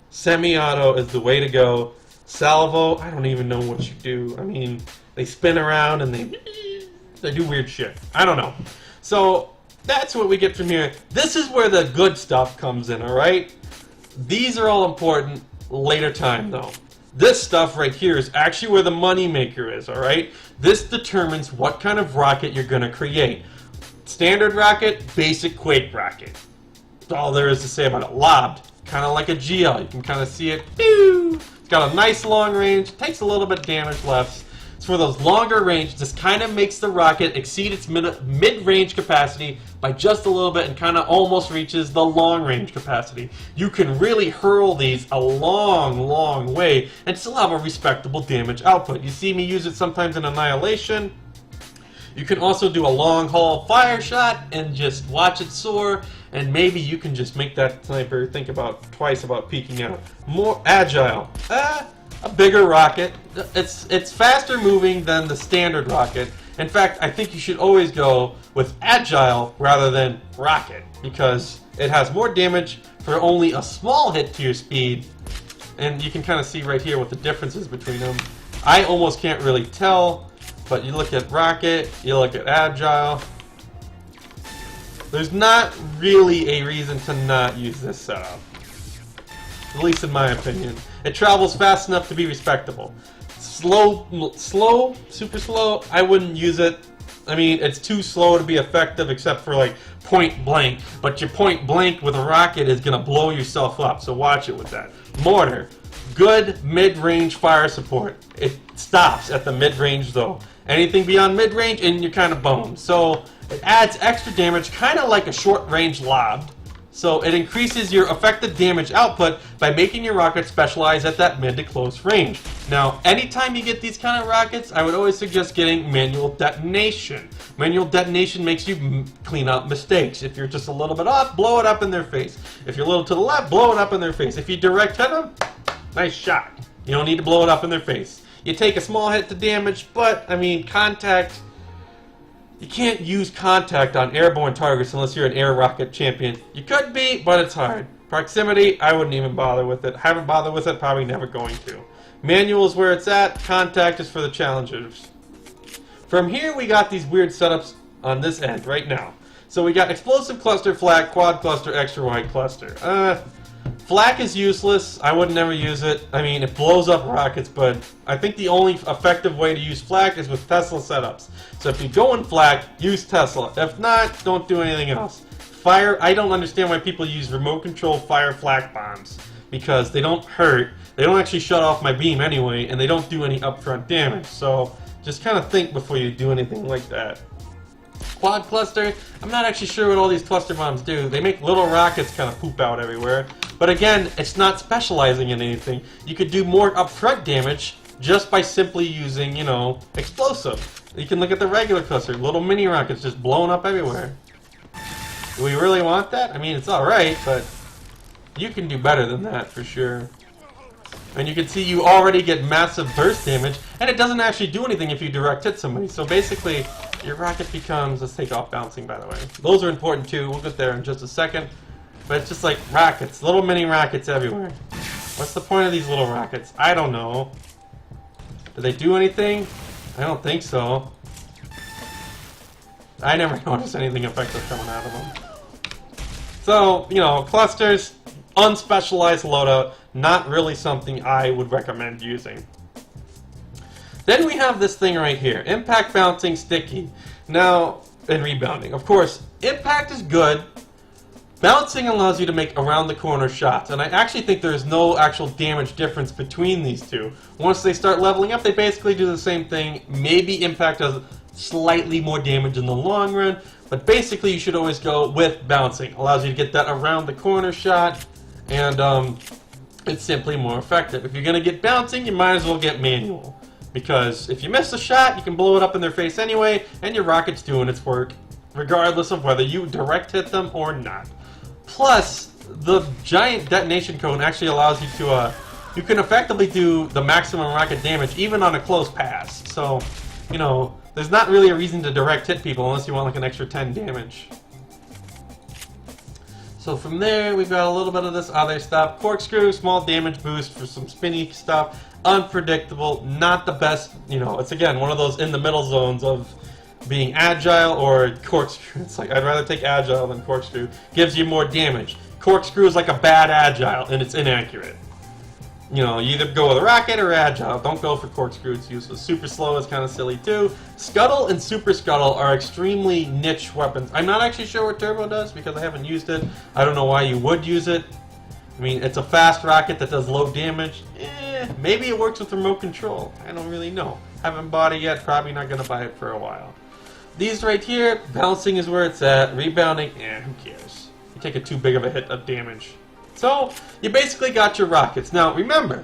Semi-auto is the way to go. Salvo, I don't even know what you do. I mean, they spin around and they do weird shit. I don't know. So that's what we get from here. This is where the good stuff comes in, alright? These are all important later time, though. This stuff right here is actually where the money maker is, alright? This determines what kind of rocket you're going to create. Standard rocket, basic Quake rocket. That's all there is to say about it. Lobbed, kind of like a GL. You can kind of see it. Pew! It's got a nice long range, takes a little bit of damage left. It's for those longer range. This kind of makes the rocket exceed its mid-range capacity by just a little bit and kind of almost reaches the long-range capacity. You can really hurl these a long, long way and still have a respectable damage output. You see me use it sometimes in Annihilation. You can also do a long-haul fire shot and just watch it soar, and maybe you can just make that sniper think about twice about peeking out. More agile. A bigger rocket. It's faster moving than the standard rocket. In fact, I think you should always go with agile rather than rocket, because it has more damage for only a small hit to your speed, and you can kind of see right here what the difference is between them. I almost can't really tell, but you look at rocket, you look at agile. There's not really a reason to not use this setup, at least in my opinion. It travels fast enough to be respectable. Slow, super slow, I wouldn't use it. I mean, it's too slow to be effective except for like point blank. But your point blank with a rocket is going to blow yourself up, so watch it with that. Mortar, good mid-range fire support. It stops at the mid-range though. Anything beyond mid-range and you're kind of boned. So it adds extra damage, kind of like a short-range lob. So it increases your effective damage output by making your rocket specialize at that mid to close range. Now, anytime you get these kind of rockets, I would always suggest getting manual detonation. Manual detonation makes you clean out mistakes. If you're just a little bit off, blow it up in their face. If you're a little to the left, blow it up in their face. If you direct hit them, nice shot. You don't need to blow it up in their face. You take a small hit to damage, but, I mean, contact... You can't use contact on airborne targets unless you're an air rocket champion. You could be, but it's hard. Proximity, I wouldn't even bother with it. Haven't bothered with it, probably never going to. Manual is where it's at. Contact is for the challengers. From here, we got these weird setups on this end right now. So we got explosive cluster, flak, quad cluster, extra wide cluster. Flak is useless. I would never use it. I mean, it blows up rockets, but I think the only effective way to use flak is with Tesla setups. So if you go in flak, use Tesla. If not, don't do anything else. Fire, I don't understand why people use remote control fire flak bombs, because they don't hurt, they don't actually shut off my beam anyway, and they don't do any upfront damage. So just kind of think before you do anything like that. Quad cluster, I'm not actually sure what all these cluster bombs do. They make little rockets kind of poop out everywhere. But again, it's not specializing in anything. You could do more upfront damage just by simply using, you know, explosive. You can look at the regular cluster, little mini rockets just blowing up everywhere. Do we really want that? I mean, it's alright, but you can do better than that for sure. And you can see you already get massive burst damage, and it doesn't actually do anything if you direct hit somebody. So basically, your rocket becomes... Let's take off bouncing, by the way. Those are important too. We'll get there in just a second. But it's just like rockets. Little mini rockets everywhere. What's the point of these little rockets? I don't know. Do they do anything? I don't think so. I never noticed anything effective coming out of them. So, you know, clusters, unspecialized loadout, not really something I would recommend using. Then we have this thing right here, impact bouncing sticky. Now, and rebounding. Of course, impact is good. Bouncing allows you to make around the corner shots, and I actually think there's no actual damage difference between these two. Once they start leveling up, they basically do the same thing. Maybe impact does slightly more damage in the long run, but basically you should always go with bouncing. Allows you to get that around the corner shot, and it's simply more effective. If you're going to get bouncing, you might as well get manual, because if you miss a shot, you can blow it up in their face anyway, and your rocket's doing its work, regardless of whether you direct hit them or not. Plus, the giant detonation cone actually allows you to, you can effectively do the maximum rocket damage even on a close pass. So, you know, there's not really a reason to direct hit people unless you want like an extra 10 damage. So from there, we've got a little bit of this other stuff. Corkscrew, small damage boost for some spinny stuff. Unpredictable, not the best, you know, it's again one of those in the middle zones of being agile or corkscrew. It's like, I'd rather take agile than corkscrew. Gives you more damage. Corkscrew is like a bad agile, and it's inaccurate. You know, you either go with a rocket or agile. Don't go for corkscrew, it's useless. Super slow is kind of silly too. Scuttle and super scuttle are extremely niche weapons. I'm not actually sure what turbo does because I haven't used it. I don't know why you would use it. I mean, it's a fast rocket that does low damage. Maybe it works with remote control. I don't really know. Haven't bought it yet, probably not going to buy it for a while. These right here, bouncing is where it's at. Rebounding, who cares? You take too big of a hit of damage. So, you basically got your rockets. Now, remember,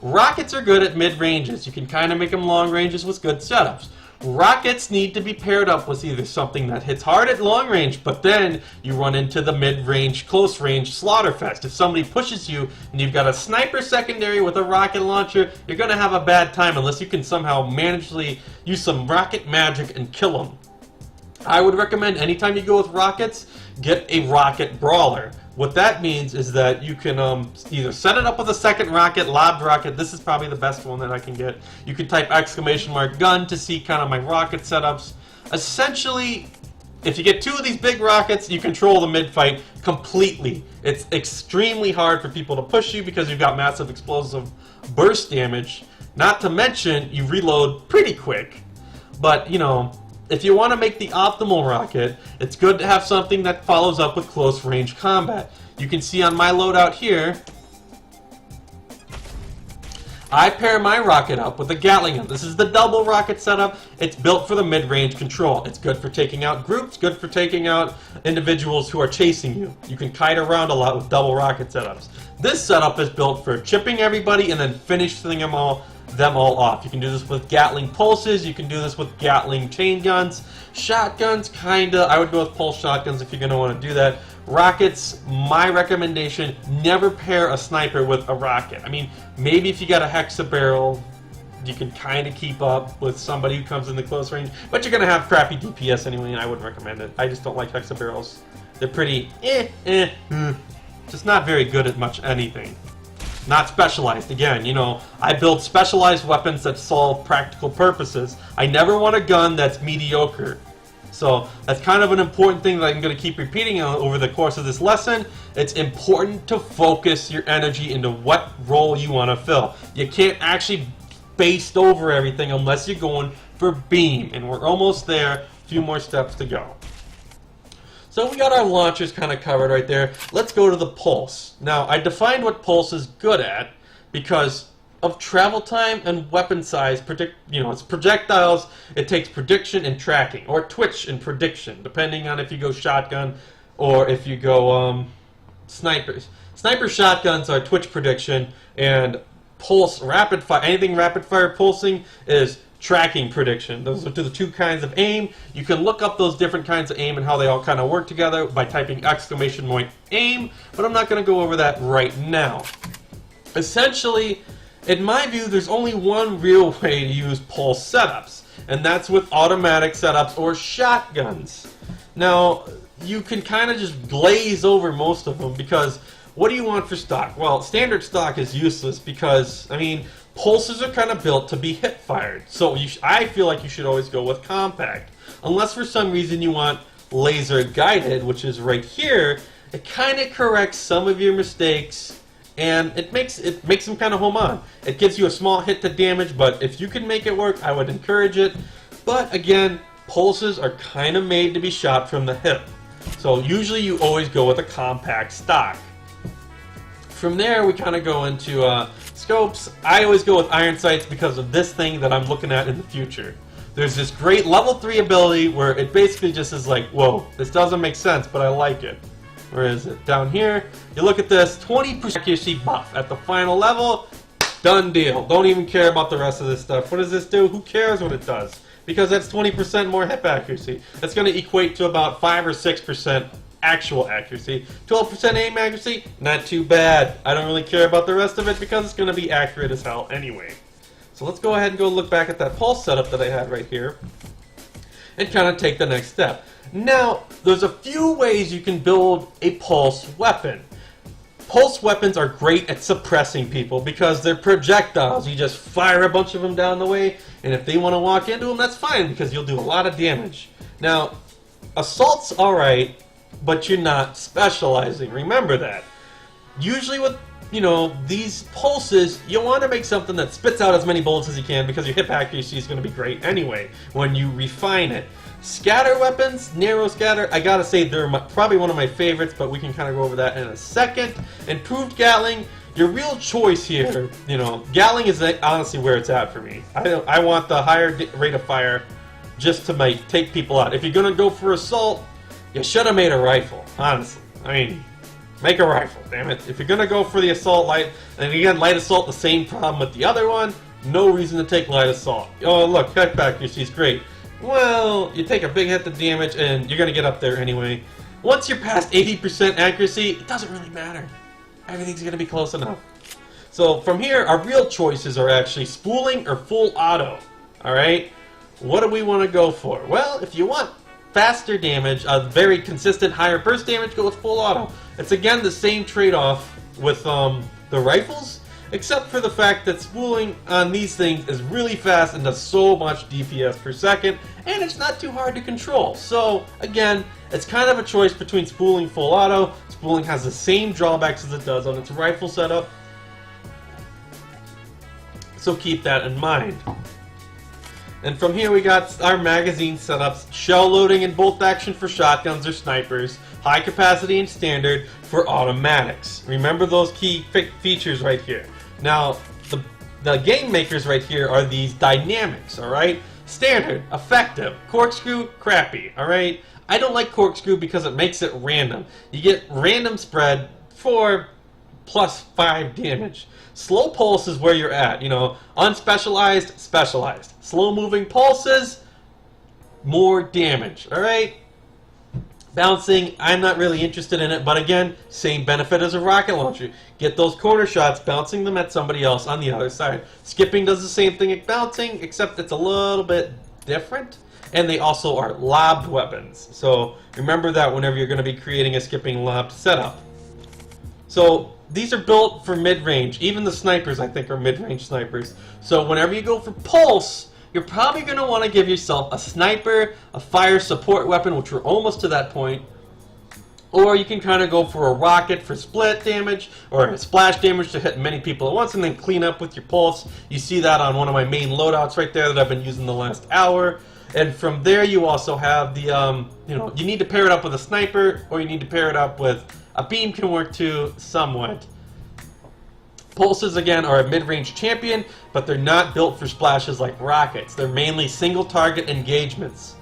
rockets are good at mid-ranges. You can kind of make them long ranges with good setups. Rockets need to be paired up with either something that hits hard at long range, but then you run into the mid-range, close-range slaughterfest. If somebody pushes you and you've got a sniper secondary with a rocket launcher, you're going to have a bad time unless you can somehow managely use some rocket magic and kill them. I would recommend anytime you go with rockets, get a rocket brawler. What that means is that you can either set it up with a second rocket, lobbed rocket. This is probably the best one that I can get. You can type !gun to see kind of my rocket setups. Essentially, if you get two of these big rockets, you control the mid-fight completely. It's extremely hard for people to push you because you've got massive explosive burst damage. Not to mention, you reload pretty quick. But, you know, if you want to make the optimal rocket, it's good to have something that follows up with close-range combat. You can see on my loadout here, I pair my rocket up with a Gatling gun. This is the double rocket setup. It's built for the mid-range control. It's good for taking out groups, good for taking out individuals who are chasing you. You can kite around a lot with double rocket setups. This setup is built for chipping everybody and then finishing them all off. You can do this with Gatling pulses, you can do this with Gatling chain guns. Shotguns, kinda. I would go with pulse shotguns if you're gonna want to do that. Rockets, my recommendation, never pair a sniper with a rocket. I mean, maybe if you got a hexabarrel, you can kind of keep up with somebody who comes in the close range, but you're gonna have crappy DPS anyway, and I wouldn't recommend it. I just don't like hexabarrels. They're pretty just not very good at much anything. Not specialized. Again, you know, I build specialized weapons that solve practical purposes. I never want a gun that's mediocre. So that's kind of an important thing that I'm going to keep repeating over the course of this lesson. It's important to focus your energy into what role you want to fill. You can't actually baste over everything unless you're going for beam. And we're almost there. A few more steps to go. So we got our launchers kind of covered right there. Let's go to the pulse. Now, I defined what pulse is good at because of travel time and weapon size. It's projectiles. It takes prediction and tracking, or twitch and prediction, depending on if you go shotgun or if you go snipers. Sniper shotguns are twitch prediction, and pulse rapid fire. Anything rapid fire pulsing is tracking prediction. Those are the two kinds of aim. You can look up those different kinds of aim and how they all kind of work together by typing !aim, but I'm not going to go over that right now. Essentially, in my view, there's only one real way to use pulse setups, and that's with automatic setups or shotguns. Now, you can kind of just glaze over most of them because what do you want for stock? Well, standard stock is useless because, I mean, pulses are kind of built to be hip-fired, so I feel like you should always go with compact. Unless for some reason you want laser-guided, which is right here, it kind of corrects some of your mistakes, and it makes them kind of home on. It gives you a small hit to damage, but if you can make it work, I would encourage it. But again, pulses are kind of made to be shot from the hip, so usually you always go with a compact stock. From there, we kind of go into scopes. I always go with iron sights because of this thing that I'm looking at in the future. There's this great level 3 ability where it basically just is like, whoa, this doesn't make sense, but I like it. Where is it? Down here, you look at this, 20% accuracy buff at the final level, done deal. Don't even care about the rest of this stuff. What does this do? Who cares what it does? Because that's 20% more hip accuracy. That's going to equate to about 5 or 6% actual accuracy. 12% aim accuracy, not too bad. I don't really care about the rest of it because it's going to be accurate as hell anyway. So let's go ahead and go look back at that pulse setup that I had right here. and kind of take the next step. Now, there's a few ways you can build a pulse weapon. Pulse weapons are great at suppressing people because they're projectiles. You just fire a bunch of them down the way, and if they want to walk into them, that's fine because you'll do a lot of damage. Now, assault's alright, but you're not specializing. Remember that. Usually with, these pulses, you want to make something that spits out as many bullets as you can because your hip accuracy is going to be great anyway when you refine it. Scatter weapons, narrow scatter, I gotta say they're probably one of my favorites, but we can kind of go over that in a second. Improved Gatling, your real choice here, Gatling is honestly where it's at for me. I want the higher rate of fire just to take people out. If you're gonna go for assault, you should have made a rifle, honestly. I mean, make a rifle, damn it. If you're gonna go for the assault light, and again, light assault, the same problem with the other one, no reason to take light assault. Oh, look, hip accuracy is great. Well, you take a big hit to damage, and you're going to get up there anyway. Once you're past 80% accuracy, it doesn't really matter. Everything's going to be close enough. So from here, our real choices are actually spooling or full auto. Alright? What do we want to go for? Well, if you want faster damage, a very consistent higher burst damage, go with full auto. It's again the same trade-off with the rifles, except for the fact that spooling on these things is really fast and does so much DPS per second, and it's not too hard to control. So, again, it's kind of a choice between spooling full auto. Spooling has the same drawbacks as it does on its rifle setup, so keep that in mind. And from here we got our magazine setups, shell loading and bolt action for shotguns or snipers, high capacity and standard for automatics. Remember those key features right here. Now, the game makers right here are these dynamics, alright? Standard, effective, corkscrew, crappy, alright? I don't like corkscrew because it makes it random. You get random spread for +5 damage. Slow pulse is where you're at, unspecialized, specialized. Slow moving pulses, more damage, alright? Bouncing, I'm not really interested in it, but again, same benefit as a rocket launcher. Get those corner shots, bouncing them at somebody else on the other side. Skipping does the same thing at bouncing, except it's a little bit different. And they also are lobbed weapons. So remember that whenever you're going to be creating a skipping lobbed setup. So these are built for mid-range. Even the snipers, I think, are mid-range snipers. So whenever you go for pulse, you're probably going to want to give yourself a sniper, a fire support weapon, which we're almost to that point, or you can kind of go for a rocket for split damage, or a splash damage to hit many people at once, and then clean up with your pulse. You see that on one of my main loadouts right there that I've been using the last hour. And from there you also have the, you need to pair it up with a sniper, or you need to pair it up with a beam can work too, somewhat. Pulses, again, are a mid-range champion, but they're not built for splashes like rockets. They're mainly single-target engagements.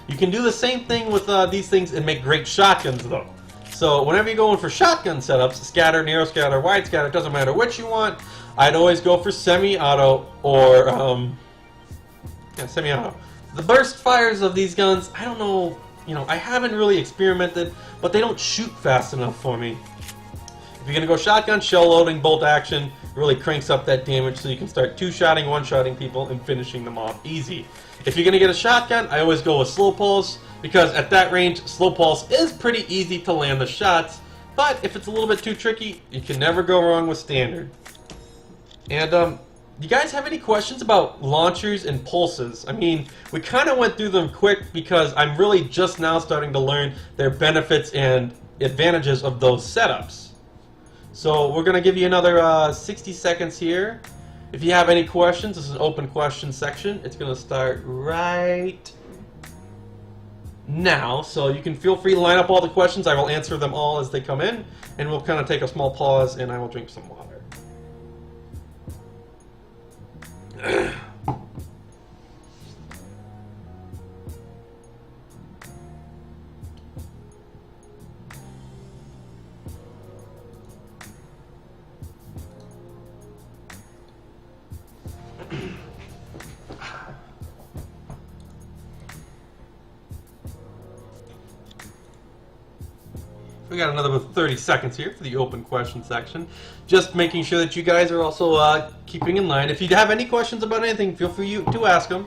You can do the same thing with these things and make great shotguns, though. So whenever you're going for shotgun setups, scatter, narrow scatter, wide scatter, doesn't matter which you want, I'd always go for semi-auto or, semi-auto. The burst fires of these guns, I don't know, I haven't really experimented, but they don't shoot fast enough for me. If you're going to go shotgun, shell loading, bolt action, really cranks up that damage so you can start two-shotting, one-shotting people, and finishing them off easy. If you're going to get a shotgun, I always go with slow pulse, because at that range, slow pulse is pretty easy to land the shots, but if it's a little bit too tricky, you can never go wrong with standard. And, you guys have any questions about launchers and pulses? I mean, we kind of went through them quick because I'm really just now starting to learn their benefits and advantages of those setups. So we're going to give you another 60 seconds here. If you have any questions, this is an open question section. It's going to start right now. So you can feel free to line up all the questions. I will answer them all as they come in. And we'll kind of take a small pause and I will drink some water. We got another 30 seconds here for the open question section. Just making sure that you guys are also keeping in line. If you have any questions about anything, feel free to ask them.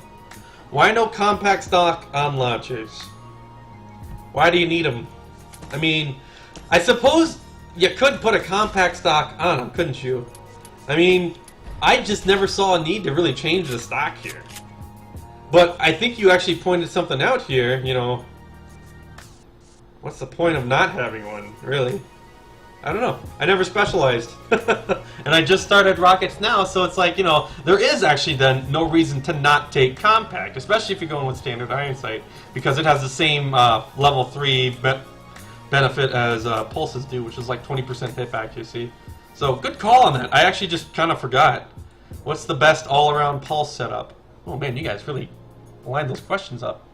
Why no compact stock on launchers? Why do you need them? I mean, I suppose you could put a compact stock on them, couldn't you? I mean, I just never saw a need to really change the stock here. But I think you actually pointed something out here, you know. What's the point of not having one, really? I don't know. I never specialized. And I just started rockets now, so it's like, you know, there is actually then no reason to not take compact, especially if you're going with standard iron sight, because it has the same level 3 benefit as pulses do, which is like 20% hit accuracy. So good call on that. I actually just kind of forgot. What's the best all-around pulse setup? Oh man, you guys really lined those questions up.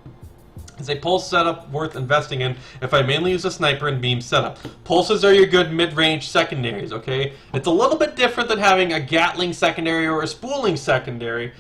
Is a pulse setup worth investing in if I mainly use a sniper and beam setup? Pulses are your good mid-range secondaries, okay? It's a little bit different than having a Gatling secondary or a spooling secondary,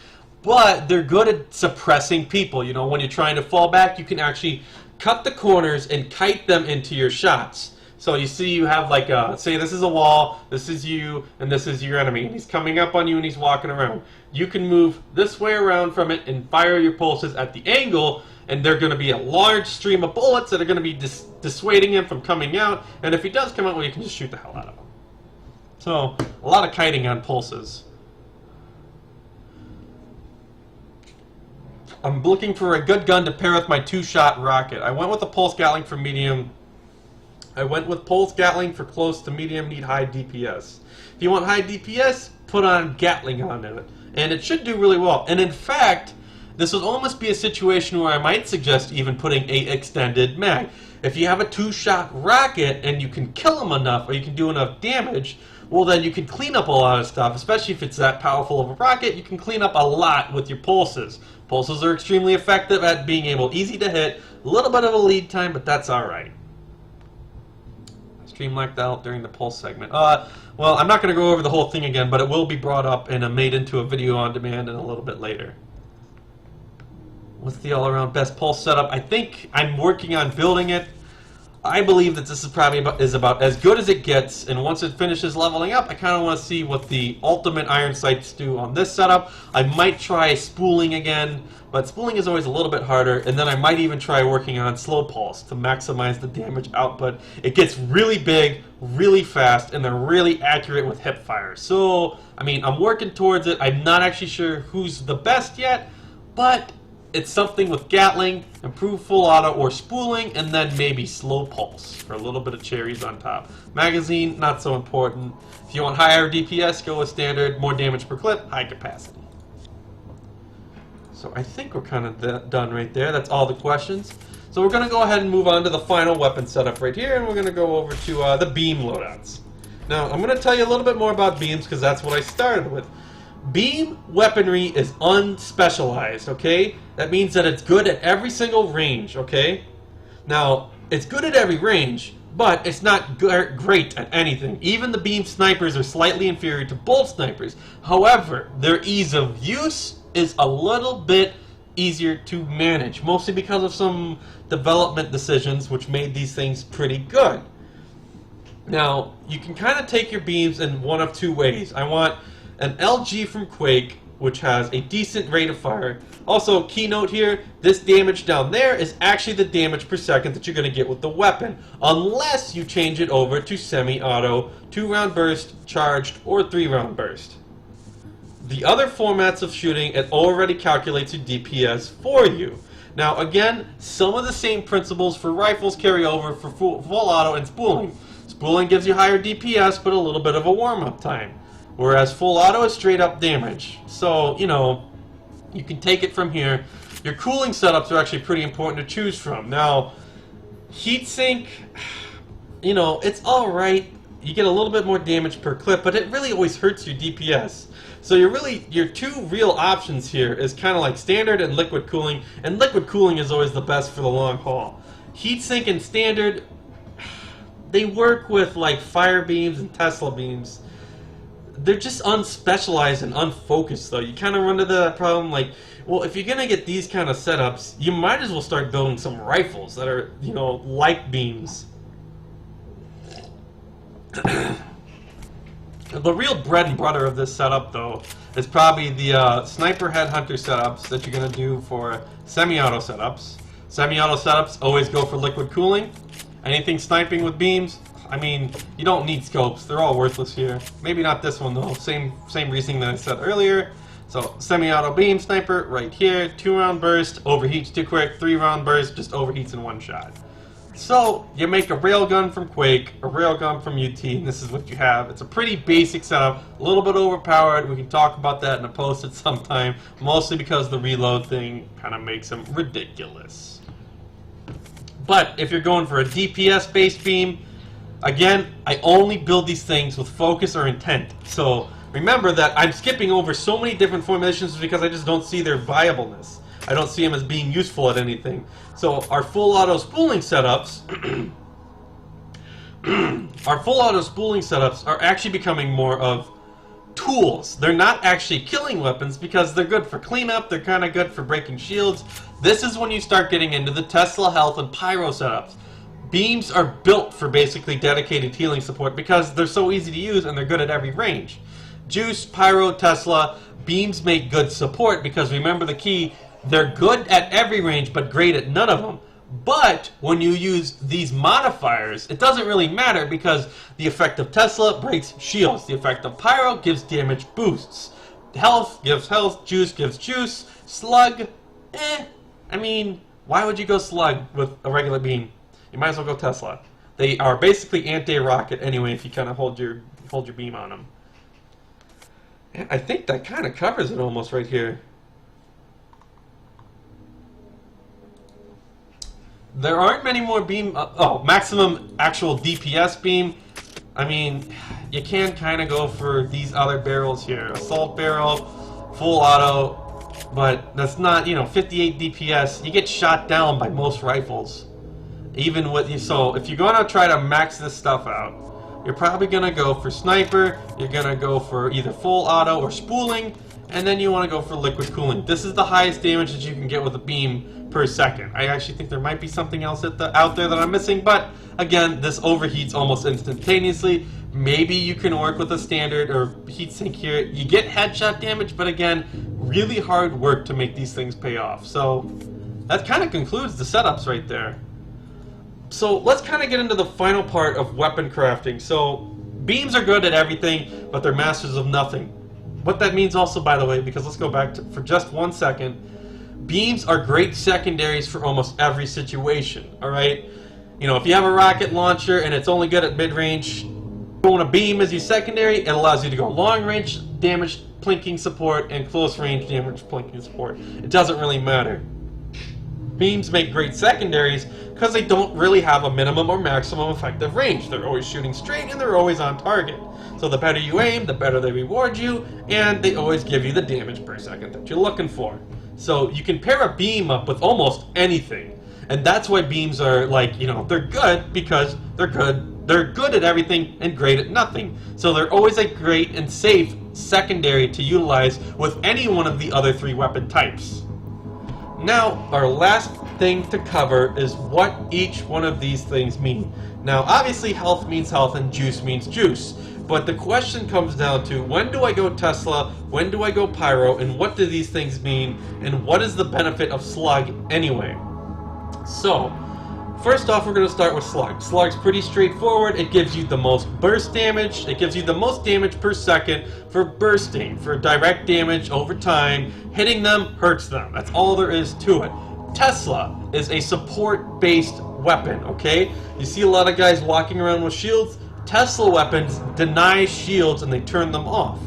but they're good at suppressing people. You know, when you're trying to fall back, you can actually cut the corners and kite them into your shots. So you see you have like a, say this is a wall, this is you, and this is your enemy. And he's coming up on you and he's walking around. You can move this way around from it and fire your pulses at the angle, and they're going to be a large stream of bullets that are going to be dissuading him from coming out. And if he does come out, well, you can just shoot the hell out of him. So, a lot of kiting on pulses. I'm looking for a good gun to pair with my 2-shot rocket. I went with the Pulse Gatling for medium. I went with Pulse Gatling for close to medium, need high DPS. If you want high DPS, put on Gatling on it. And it should do really well. And in fact, this would almost be a situation where I might suggest even putting a extended mag. If you have a 2-shot rocket and you can kill them enough, or you can do enough damage, well then you can clean up a lot of stuff, especially if it's that powerful of a rocket. You can clean up a lot with your pulses. Pulses are extremely effective at being easy to hit, a little bit of a lead time, but that's alright. Stream lagged out during the pulse segment. Well, I'm not going to go over the whole thing again, but it will be brought up and made into a video on demand in a little bit later. What's the all-around best pulse setup? I think I'm working on building it. I believe that this is probably about as good as it gets, and once it finishes leveling up, I kind of want to see what the ultimate iron sights do on this setup. I might try spooling again, but spooling is always a little bit harder, and then I might even try working on slow pulse to maximize the damage output. It gets really big, really fast, and they're really accurate with hip fire. So, I mean, I'm working towards it. I'm not actually sure who's the best yet, but it's something with Gatling, improved full auto, or spooling, and then maybe slow pulse for a little bit of cherries on top. Magazine, not so important. If you want higher DPS, go with standard, more damage per clip, high capacity. So I think we're kind of done right there. That's all the questions. So we're going to go ahead and move on to the final weapon setup right here, and we're going to go over to the beam loadouts. Now, I'm going to tell you a little bit more about beams because that's what I started with. Beam weaponry is unspecialized, okay? That means that it's good at every single range, okay? Now, it's good at every range, but it's not great at anything. Even the beam snipers are slightly inferior to bolt snipers. However, their ease of use is a little bit easier to manage, mostly because of some development decisions which made these things pretty good. Now, you can kind of take your beams in one of two ways. I want an LG from Quake, which has a decent rate of fire. Also, keynote here, this damage down there is actually the damage per second that you're going to get with the weapon, unless you change it over to semi-auto, 2-round burst, charged, or 3-round burst. The other formats of shooting, it already calculates your DPS for you. Now again, some of the same principles for rifles carry over for full auto and spooling. Spooling gives you higher DPS, but a little bit of a warm-up time. Whereas full auto is straight up damage. So, you know, you can take it from here. Your cooling setups are actually pretty important to choose from. Now, heatsink, you know, it's alright. You get a little bit more damage per clip, but it really always hurts your DPS. So your two real options here is kind of like standard and liquid cooling, and liquid cooling is always the best for the long haul. Heatsink and standard, they work with like fire beams and Tesla beams. They're just unspecialized and unfocused, though. You kind of run into that problem, like, well, if you're going to get these kind of setups, you might as well start building some rifles that are, you know, like beams. The real bread and butter of this setup, though, is probably the sniper headhunter setups that you're going to do for semi-auto setups. Semi-auto setups always go for liquid cooling. Anything sniping with beams, I mean, you don't need scopes. They're all worthless here. Maybe not this one, though. Same reasoning that I said earlier. So, semi-auto beam sniper right here. 2-round burst, overheats too quick. 3-round burst, just overheats in one shot. So, you make a railgun from Quake, a railgun from UT, and this is what you have. It's a pretty basic setup, a little bit overpowered. We can talk about that in a post at some time, mostly because the reload thing kind of makes them ridiculous. But if you're going for a DPS-based beam, again, I only build these things with focus or intent. So remember that I'm skipping over so many different formulations because I just don't see their viableness. I don't see them as being useful at anything. So our full auto spooling setups, are actually becoming more of tools. They're not actually killing weapons because they're good for cleanup. They're kind of good for breaking shields. This is when you start getting into the Tesla health and pyro setups. Beams are built for basically dedicated healing support because they're so easy to use and they're good at every range. Juice, pyro, Tesla, beams make good support because remember the key, they're good at every range but great at none of them. But when you use these modifiers, it doesn't really matter because the effect of Tesla breaks shields. The effect of Pyro gives damage boosts. Health gives health. Juice gives juice. Slug, I mean, why would you go Slug with a regular beam? You might as well go Tesla. They are basically anti-rocket anyway if you kind of hold your beam on them. And I think that kind of covers it almost right here. There aren't many more beam... maximum actual DPS beam. I mean, you can kind of go for these other barrels here. Assault barrel, full auto, but that's not, 58 DPS. You get shot down by most rifles. Even with... So, if you're going to try to max this stuff out, you're probably going to go for sniper, you're going to go for either full auto or spooling, and then you want to go for liquid cooling. This is the highest damage that you can get with a beam per second. I actually think there might be something else out there that I'm missing, but again, this overheats almost instantaneously. Maybe you can work with a standard or heatsink here. You get headshot damage, but again, really hard work to make these things pay off. So that kind of concludes the setups right there. So let's kind of get into the final part of weapon crafting. So beams are good at everything, but they're masters of nothing. What that means also, by the way, because let's go back for just 1 second, beams are great secondaries for almost every situation, alright? If you have a rocket launcher and it's only good at mid-range, going a beam as your secondary, it allows you to go long-range damage plinking support and close-range damage plinking support. It doesn't really matter. Beams make great secondaries because they don't really have a minimum or maximum effective range. They're always shooting straight and they're always on target. So the better you aim, the better they reward you, and they always give you the damage per second that you're looking for. So you can pair a beam up with almost anything. And that's why beams are like, they're good because they're good. They're good at everything and great at nothing. So they're always a great and safe secondary to utilize with any one of the other 3 weapon types. Now, our last thing to cover is what each one of these things mean. Now, obviously health means health and juice means juice. But the question comes down to, when do I go Tesla, when do I go Pyro, and what do these things mean, and what is the benefit of Slug anyway? So, first off, we're going to start with Slug. Slug's pretty straightforward. It gives you the most burst damage. It gives you the most damage per second for bursting, for direct damage over time. Hitting them hurts them. That's all there is to it. Tesla is a support-based weapon, okay? You see a lot of guys walking around with shields. Tesla weapons deny shields and they turn them off.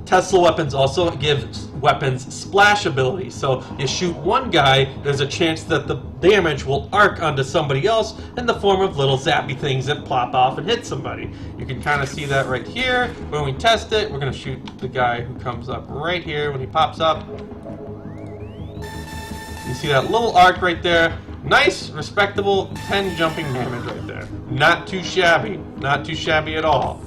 Tesla weapons also give weapons splash ability. So you shoot one guy, there's a chance that the damage will arc onto somebody else in the form of little zappy things that plop off and hit somebody. You can kind of see that right here. When we test it, we're going to shoot the guy who comes up right here when he pops up. You see that little arc right there. Nice, respectable 10 jumping damage right there. Not too shabby. Not too shabby at all.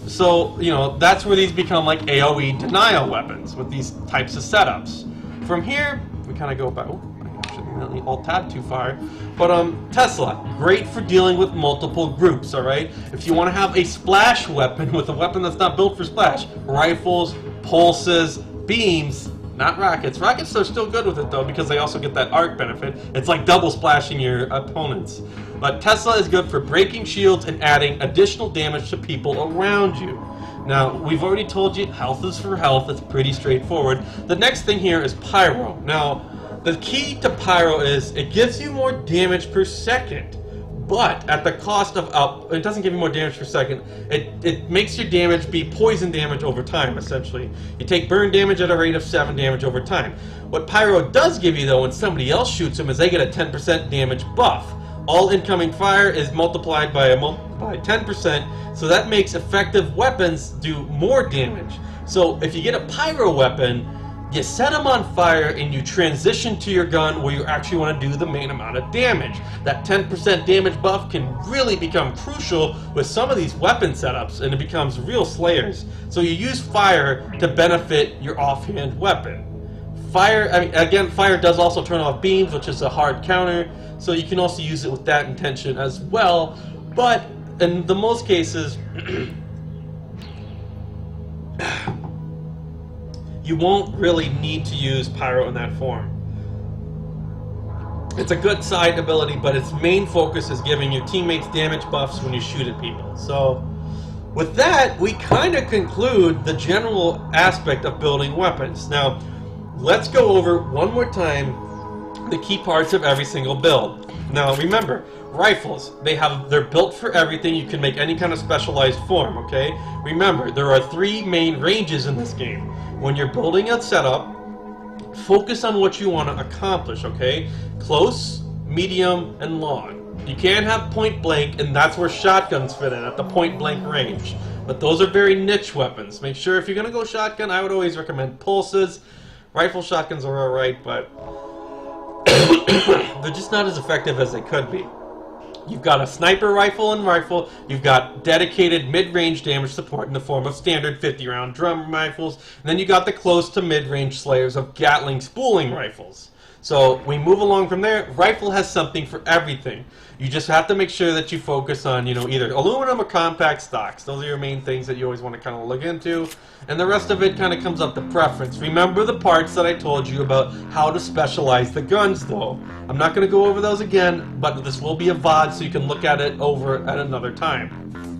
So, that's where these become like AoE denial weapons with these types of setups. From here, we kind of go back. Oh, I unfortunately, Alt-Tab to fire. But Tesla, great for dealing with multiple groups, alright? If you want to have a splash weapon with a weapon that's not built for splash, rifles, pulses, beams, not rockets. Rockets are still good with it though because they also get that arc benefit. It's like double splashing your opponents. But Tesla is good for breaking shields and adding additional damage to people around you. Now, we've already told you health is for health. It's pretty straightforward. The next thing here is Pyro. Now, the key to Pyro is it gives you more damage per second. But at the cost of it doesn't give you more damage per second. It makes your damage be poison damage over time, essentially. You take burn damage at a rate of 7 damage over time. What Pyro does give you, though, when somebody else shoots them, is they get a 10% damage buff. All incoming fire is multiplied by 10%, so that makes effective weapons do more damage. So if you get a Pyro weapon, you set them on fire and you transition to your gun where you actually want to do the main amount of damage. That 10% damage buff can really become crucial with some of these weapon setups, and it becomes real slayers. So you use fire to benefit your offhand weapon. Fire does also turn off beams, which is a hard counter, so you can also use it with that intention as well. But in the most cases, you won't really need to use Pyro in that form. It's a good side ability, but its main focus is giving your teammates damage buffs when you shoot at people. So, with that, we kind of conclude the general aspect of building weapons. Now, let's go over one more time the key parts of every single build. Now, remember, rifles, they're built for everything. You can make any kind of specialized form, okay? Remember, there are 3 main ranges in this game. When you're building a setup, focus on what you want to accomplish, okay? Close, medium, and long. You can't have point blank, and that's where shotguns fit in, at the point blank range. But those are very niche weapons. Make sure if you're going to go shotgun, I would always recommend pulses. Rifle shotguns are alright, but they're just not as effective as they could be. You've got a sniper rifle and rifle. You've got dedicated mid-range damage support in the form of standard 50-round drum rifles. And then you got the close to mid-range slayers of Gatling spooling rifles. So we move along from there. Rifle has something for everything. You just have to make sure that you focus on, either aluminum or compact stocks. Those are your main things that you always want to kind of look into. And the rest of it kind of comes up to preference. Remember the parts that I told you about how to specialize the guns, though. I'm not going to go over those again, but this will be a VOD so you can look at it over at another time.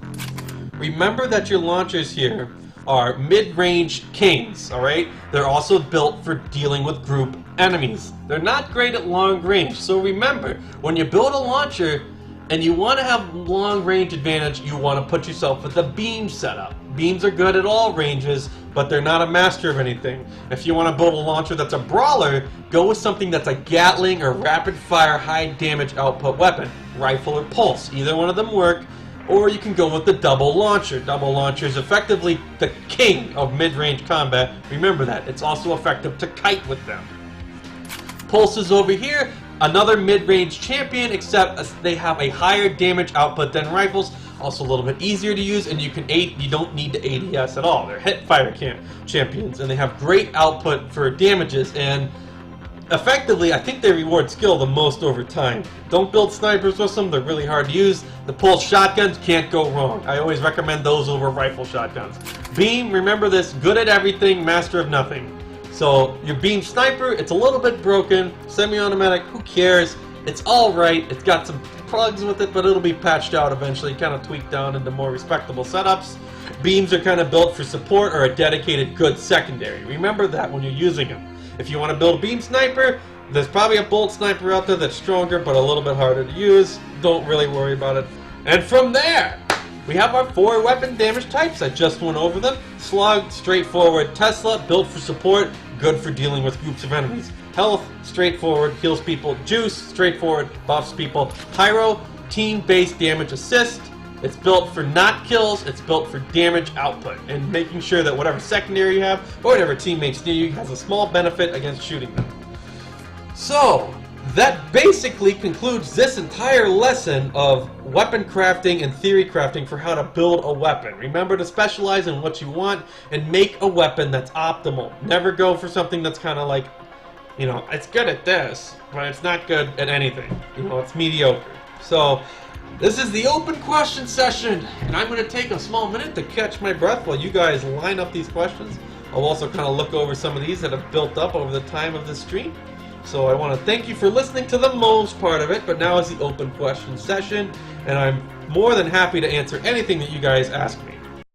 Remember that your launchers here are mid-range kings, alright? They're also built for dealing with group enemies. They're not great at long range, so remember, when you build a launcher and you want to have long range advantage, you want to put yourself with a beam setup. Beams are good at all ranges, but they're not a master of anything. If you want to build a launcher that's a brawler, go with something that's a Gatling or rapid fire high damage output weapon, rifle or pulse. Either one of them work. Or you can go with the double launcher. Double launcher is effectively the king of mid-range combat. Remember that. It's also effective to kite with them. Pulses over here, another mid-range champion, except they have a higher damage output than rifles. Also a little bit easier to use, and you don't need to ADS at all. They're hit fire champions, and they have great output for damages, and effectively, I think they reward skill the most over time. Don't build snipers with them, they're really hard to use. The pulse shotguns can't go wrong. I always recommend those over rifle shotguns. Beam, remember this, good at everything, master of nothing. So, your beam sniper, it's a little bit broken. Semi-automatic, who cares? It's alright, it's got some plugs with it, but it'll be patched out eventually, kind of tweaked down into more respectable setups. Beams are kind of built for support or a dedicated good secondary. Remember that when you're using them. If you want to build a beam sniper, there's probably a bolt sniper out there that's stronger but a little bit harder to use. Don't really worry about it. And from there, we have our 4 weapon damage types. I just went over them. Slug, straightforward. Tesla, built for support, good for dealing with groups of enemies. Health, straightforward, heals people. Juice, straightforward, buffs people. Pyro, team-based damage assist. It's built for not kills, it's built for damage output, and making sure that whatever secondary you have, or whatever teammates near you, has a small benefit against shooting them. So, that basically concludes this entire lesson of weapon crafting and theory crafting for how to build a weapon. Remember to specialize in what you want, and make a weapon that's optimal. Never go for something that's kind of like you know, it's good at this, but it's not good at anything. You know, it's mediocre. So, this is the open question session, and I'm going to take a small minute to catch my breath while you guys line up these questions. I'll also kind of look over some of these that have built up over the time of this stream. So I want to thank you for listening to the most part of it, but now is the open question session, and I'm more than happy to answer anything that you guys ask me.